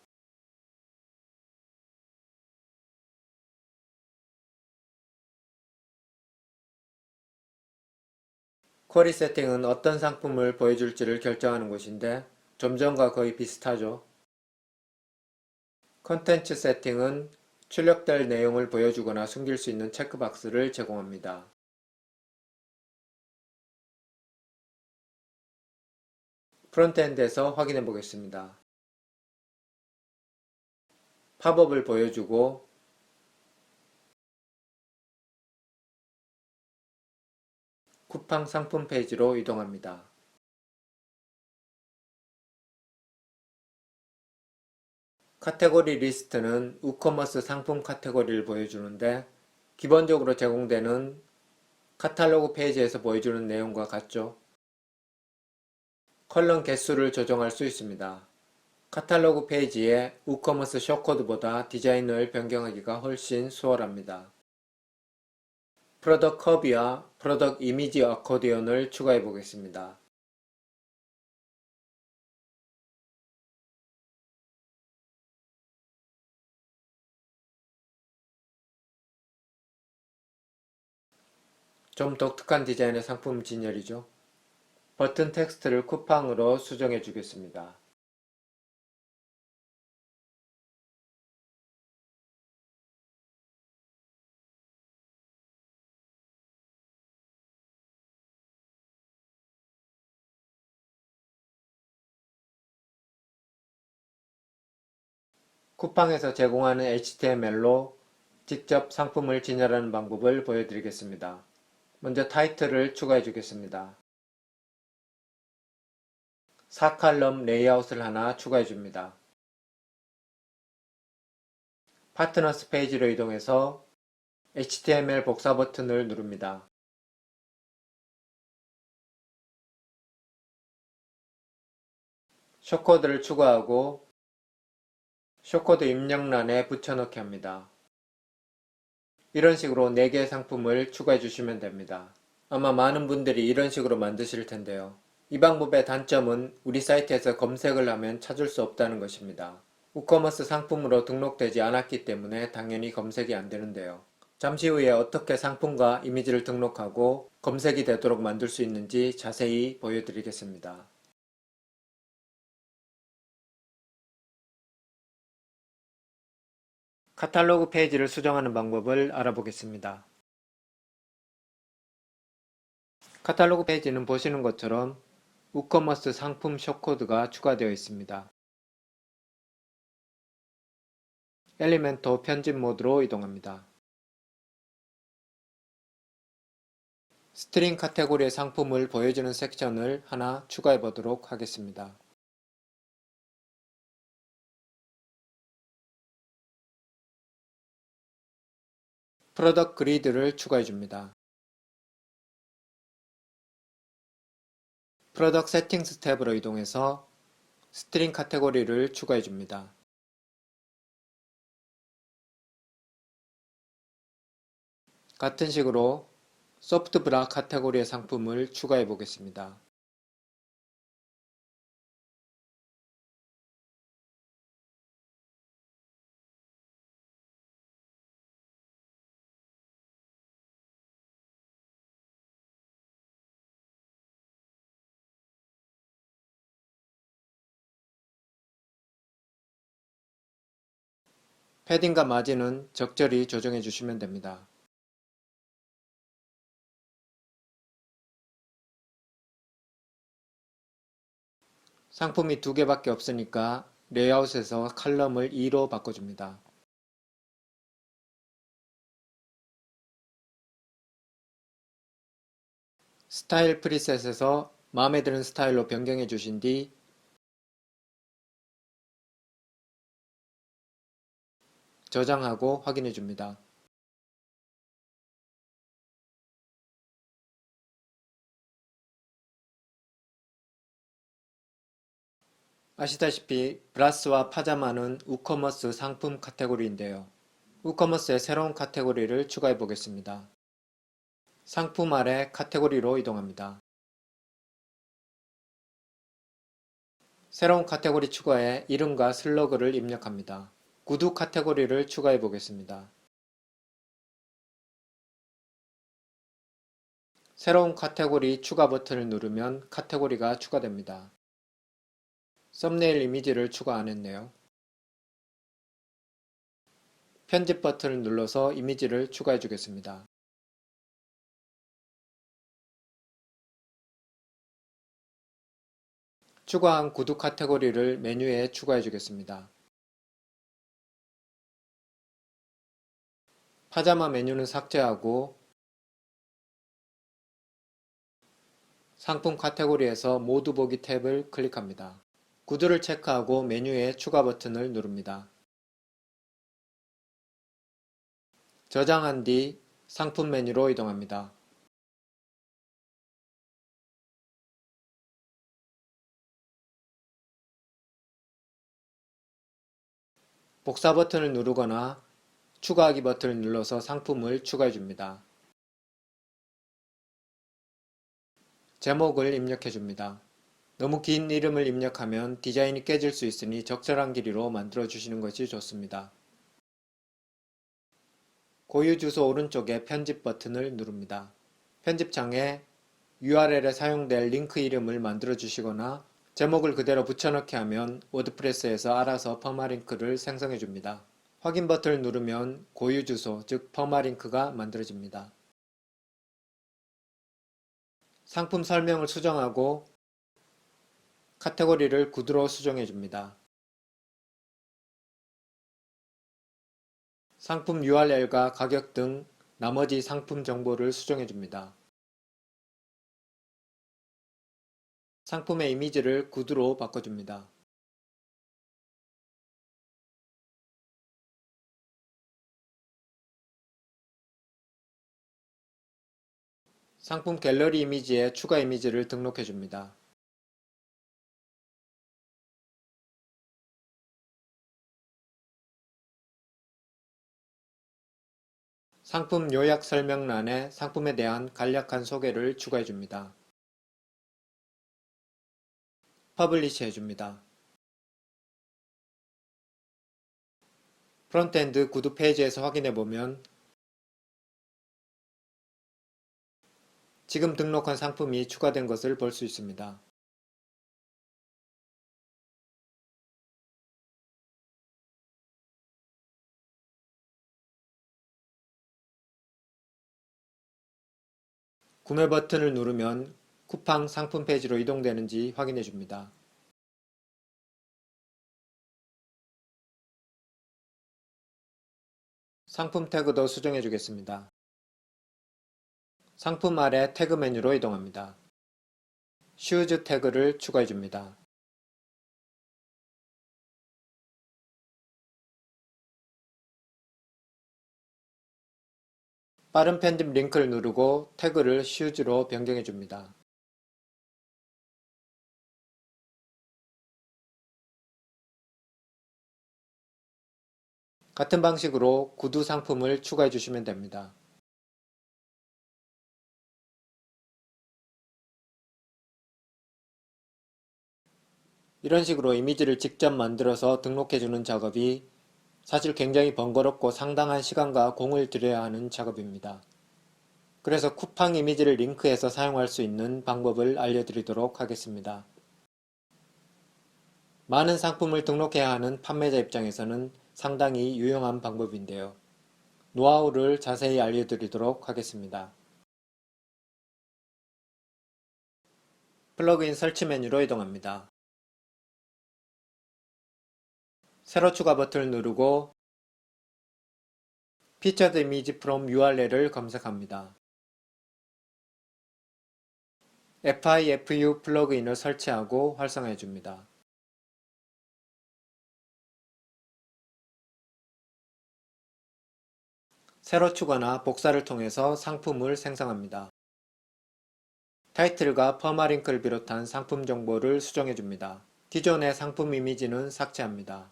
쿼리 세팅은 어떤 상품을 보여줄지를 결정하는 곳인데 좀 전과 거의 비슷하죠. 컨텐츠 세팅은 출력될 내용을 보여주거나 숨길 수 있는 체크박스를 제공합니다. 프론트엔드에서 확인해 보겠습니다. 팝업을 보여주고 쿠팡 상품 페이지로 이동합니다. 카테고리 리스트는 우커머스 상품 카테고리를 보여주는데 기본적으로 제공되는 카탈로그 페이지에서 보여주는 내용과 같죠. 컬럼 개수를 조정할 수 있습니다. 카탈로그 페이지에 우커머스 쇼코드보다 디자인을 변경하기가 훨씬 수월합니다. 프로덕트 커비와 프로덕트 이미지 어코디언을 추가해 보겠습니다. 좀 독특한 디자인의 상품 진열이죠. 버튼 텍스트를 쿠팡으로 수정해 주겠습니다. 쿠팡에서 제공하는 HTML로 직접 상품을 진열하는 방법을 보여드리겠습니다. 먼저 타이틀을 추가해 주겠습니다. 4칼럼 레이아웃을 하나 추가해 줍니다. 파트너스 페이지로 이동해서 HTML 복사 버튼을 누릅니다. 쇼코드를 추가하고 쇼코드 입력란에 붙여넣기 합니다. 이런 식으로 4개의 상품을 추가해 주시면 됩니다. 아마 많은 분들이 이런 식으로 만드실 텐데요. 이 방법의 단점은 우리 사이트에서 검색을 하면 찾을 수 없다는 것입니다. 우커머스 상품으로 등록되지 않았기 때문에 당연히 검색이 안 되는데요. 잠시 후에 어떻게 상품과 이미지를 등록하고 검색이 되도록 만들 수 있는지 자세히 보여드리겠습니다. 카탈로그 페이지를 수정하는 방법을 알아보겠습니다. 카탈로그 페이지는 보시는 것처럼 우커머스 상품 쇼코드가 추가되어 있습니다. 엘리멘토 편집 모드로 이동합니다. 스트링 카테고리의 상품을 보여주는 섹션을 하나 추가해 보도록 하겠습니다. 프로덕트 그리드를 추가해 줍니다. 프로덕트 세팅스 탭으로 이동해서 스트링 카테고리를 추가해 줍니다. 같은 식으로 소프트 브라 카테고리의 상품을 추가해 보겠습니다. 패딩과 마진은 적절히 조정해 주시면 됩니다. 상품이 2개밖에 없으니까 레이아웃에서 칼럼을 2로 바꿔줍니다. 스타일 프리셋에서 마음에 드는 스타일로 변경해 주신 뒤 저장하고 확인해 줍니다. 아시다시피 브라스와 파자마는 우커머스 상품 카테고리인데요. 우커머스에 새로운 카테고리를 추가해 보겠습니다. 상품 아래 카테고리로 이동합니다. 새로운 카테고리 추가에 이름과 슬로그를 입력합니다. 구두 카테고리를 추가해 보겠습니다. 새로운 카테고리 추가 버튼을 누르면 카테고리가 추가됩니다. 썸네일 이미지를 추가 안 했네요. 편집 버튼을 눌러서 이미지를 추가해 주겠습니다. 추가한 구두 카테고리를 메뉴에 추가해 주겠습니다. 파자마 메뉴는 삭제하고 상품 카테고리에서 모두 보기 탭을 클릭합니다. 구두를 체크하고 메뉴에 추가 버튼을 누릅니다. 저장한 뒤 상품 메뉴로 이동합니다. 복사 버튼을 누르거나 추가하기 버튼을 눌러서 상품을 추가해 줍니다. 제목을 입력해 줍니다. 너무 긴 이름을 입력하면 디자인이 깨질 수 있으니 적절한 길이로 만들어 주시는 것이 좋습니다. 고유 주소 오른쪽에 편집 버튼을 누릅니다. 편집창에 URL에 사용될 링크 이름을 만들어 주시거나 제목을 그대로 붙여넣기 하면 워드프레스에서 알아서 퍼마링크를 생성해 줍니다. 확인 버튼을 누르면 고유 주소, 즉 퍼마링크가 만들어집니다. 상품 설명을 수정하고 카테고리를 구두로 수정해 줍니다. 상품 URL과 가격 등 나머지 상품 정보를 수정해 줍니다. 상품의 이미지를 구두로 바꿔줍니다. 상품 갤러리 이미지에 추가 이미지를 등록해 줍니다. 상품 요약 설명란에 상품에 대한 간략한 소개를 추가해 줍니다. 퍼블리시 해줍니다. 프론트엔드 구두 페이지에서 확인해보면 지금 등록한 상품이 추가된 것을 볼 수 있습니다. 구매 버튼을 누르면 쿠팡 상품 페이지로 이동되는지 확인해 줍니다. 상품 태그도 수정해 주겠습니다. 상품 아래 태그 메뉴로 이동합니다. 슈즈 태그를 추가해 줍니다. 빠른 편집 링크를 누르고 태그를 슈즈로 변경해 줍니다. 같은 방식으로 구두 상품을 추가해 주시면 됩니다. 이런 식으로 이미지를 직접 만들어서 등록해 주는 작업이 사실 굉장히 번거롭고 상당한 시간과 공을 들여야 하는 작업입니다. 그래서 쿠팡 이미지를 링크해서 사용할 수 있는 방법을 알려드리도록 하겠습니다. 많은 상품을 등록해야 하는 판매자 입장에서는 상당히 유용한 방법인데요. 노하우를 자세히 알려드리도록 하겠습니다. 플러그인 설치 메뉴로 이동합니다. 새로 추가 버튼을 누르고 Featured Image from URL을 검색합니다. FIFU 플러그인을 설치하고 활성화해 줍니다. 새로 추가나 복사를 통해서 상품을 생성합니다. 타이틀과 퍼마링크를 비롯한 상품 정보를 수정해 줍니다. 기존의 상품 이미지는 삭제합니다.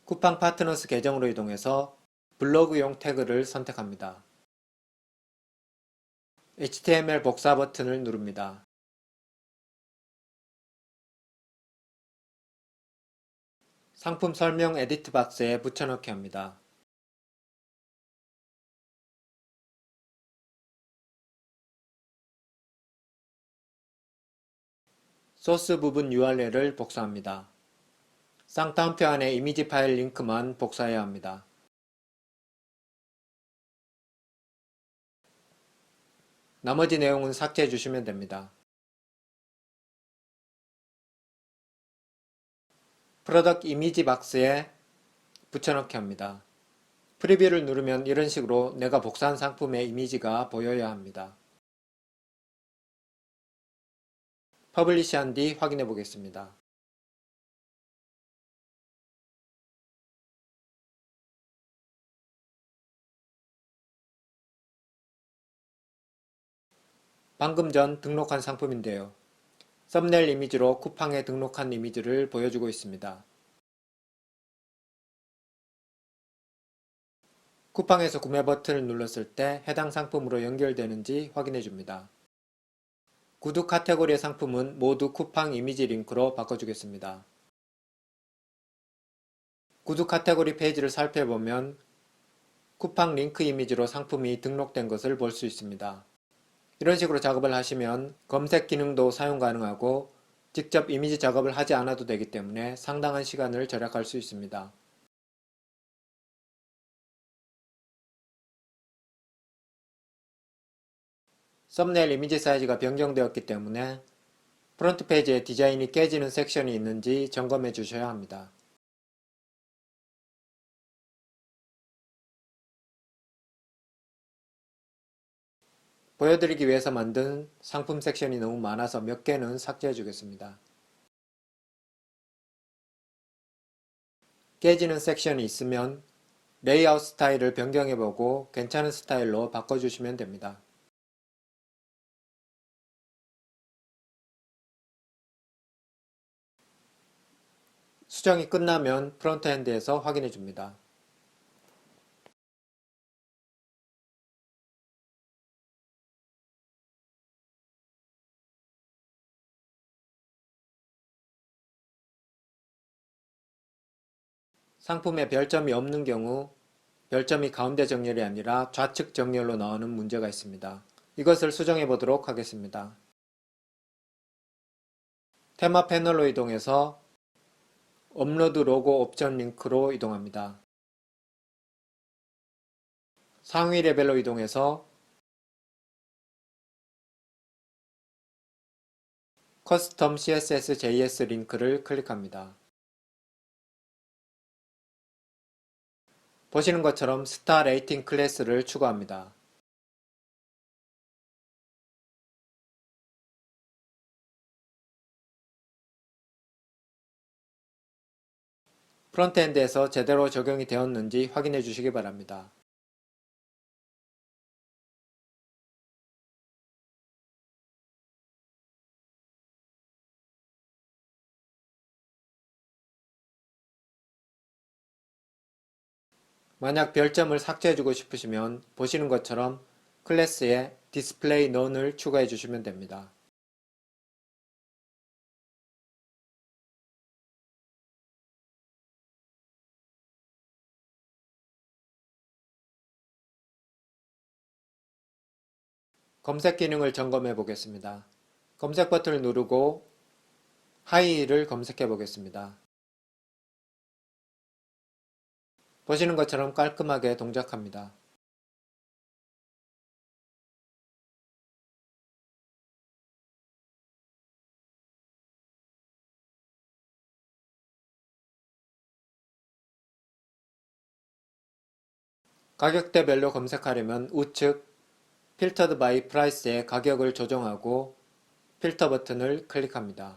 쿠팡 파트너스 계정으로 이동해서 블로그용 태그를 선택합니다. HTML 복사 버튼을 누릅니다. 상품 설명 에디트 박스에 붙여넣기 합니다. 소스 부분 URL을 복사합니다. 쌍따옴표 안에 이미지 파일 링크만 복사해야 합니다. 나머지 내용은 삭제해 주시면 됩니다. 프로덕트 이미지 박스에 붙여넣기 합니다. 프리뷰를 누르면 이런 식으로 내가 복사한 상품의 이미지가 보여야 합니다. 퍼블리시한 뒤 확인해 보겠습니다. 방금 전 등록한 상품인데요. 썸네일 이미지로 쿠팡에 등록한 이미지를 보여주고 있습니다. 쿠팡에서 구매 버튼을 눌렀을 때 해당 상품으로 연결되는지 확인해 줍니다. 구두 카테고리의 상품은 모두 쿠팡 이미지 링크로 바꿔주겠습니다. 구두 카테고리 페이지를 살펴보면 쿠팡 링크 이미지로 상품이 등록된 것을 볼 수 있습니다. 이런 식으로 작업을 하시면 검색 기능도 사용 가능하고 직접 이미지 작업을 하지 않아도 되기 때문에 상당한 시간을 절약할 수 있습니다. 썸네일 이미지 사이즈가 변경되었기 때문에 프론트 페이지에 디자인이 깨지는 섹션이 있는지 점검해 주셔야 합니다. 보여드리기 위해서 만든 상품 섹션이 너무 많아서 몇 개는 삭제해 주겠습니다. 깨지는 섹션이 있으면 레이아웃 스타일을 변경해보고 괜찮은 스타일로 바꿔주시면 됩니다. 수정이 끝나면 프론트엔드에서 확인해 줍니다. 상품에 별점이 없는 경우 별점이 가운데 정렬이 아니라 좌측 정렬로 나오는 문제가 있습니다. 이것을 수정해 보도록 하겠습니다. 테마 패널로 이동해서 업로드 로고 옵션 링크로 이동합니다. 상위 레벨로 이동해서 커스텀 CSS JS 링크를 클릭합니다. 보시는 것처럼 스타 레이팅 클래스를 추가합니다. 프론트엔드에서 제대로 적용이 되었는지 확인해 주시기 바랍니다. 만약 별점을 삭제해주고 싶으시면 보시는 것처럼 클래스에 디스플레이 none을 추가해 주시면 됩니다. 검색 기능을 점검해 보겠습니다. 검색 버튼을 누르고 하이힐을 검색해 보겠습니다. 보시는 것처럼 깔끔하게 동작합니다. 가격대별로 검색하려면 우측 필터드 바이 프라이스의 가격을 조정하고 필터 버튼을 클릭합니다.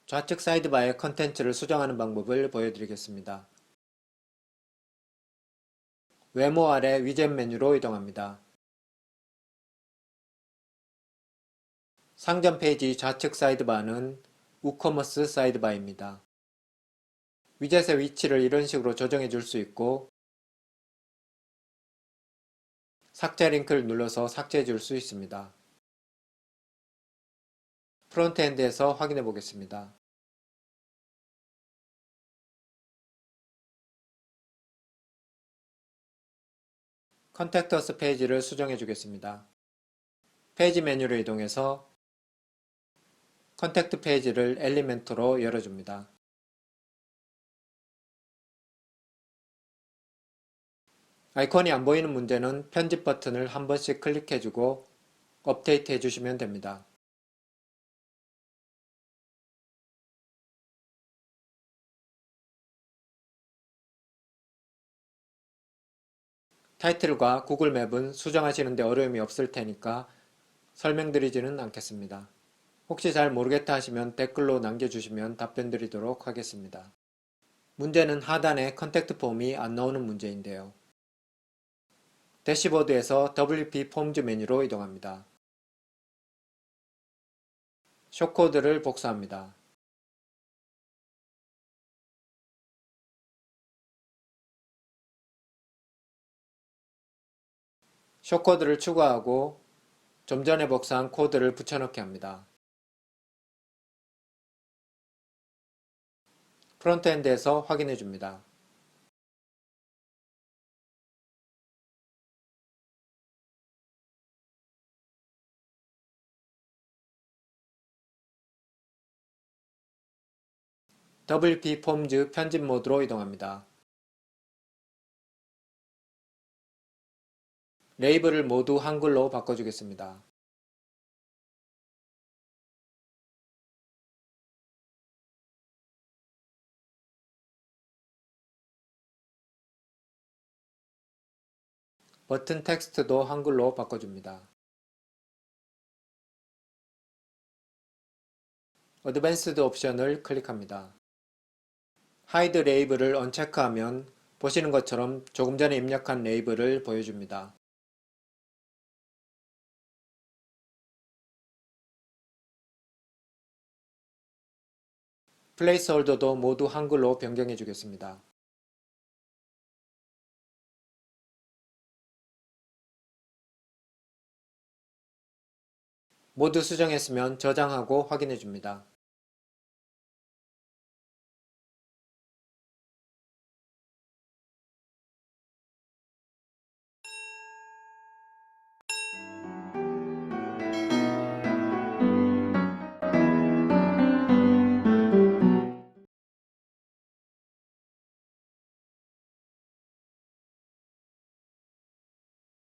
좌측 사이드바의 컨텐츠를 수정하는 방법을 보여드리겠습니다. 외모 아래 위젯 메뉴로 이동합니다. 상점 페이지 좌측 사이드바는 우커머스 사이드바입니다. 위젯의 위치를 이런 식으로 조정해 줄 수 있고 삭제 링크를 눌러서 삭제해 줄 수 있습니다. 프론트엔드에서 확인해 보겠습니다. 컨택터스 페이지를 수정해 주겠습니다. 페이지 메뉴로 이동해서 컨택트 페이지를 엘리멘토로 열어줍니다. 아이콘이 안 보이는 문제는 편집 버튼을 한 번씩 클릭해주고 업데이트 해주시면 됩니다. 타이틀과 구글 맵은 수정하시는데 어려움이 없을 테니까 설명드리지는 않겠습니다. 혹시 잘 모르겠다 하시면 댓글로 남겨주시면 답변 드리도록 하겠습니다. 문제는 하단에 컨택트 폼이 안 나오는 문제인데요. 대시보드에서 WP 폼즈 메뉴로 이동합니다. 숏코드를 복사합니다. 숏코드를 추가하고 좀 전에 복사한 코드를 붙여넣기 합니다. 프론트엔드에서 확인해 줍니다. WP 폼즈 편집 모드로 이동합니다. 레이블을 모두 한글로 바꿔주겠습니다. 버튼 텍스트도 한글로 바꿔줍니다. 어드밴스드 옵션을 클릭합니다. 하이드 레이블을 언체크하면 보시는 것처럼 조금 전에 입력한 레이블을 보여줍니다. 플레이스홀더도 모두 한글로 변경해 주겠습니다. 모두 수정했으면 저장하고 확인해 줍니다.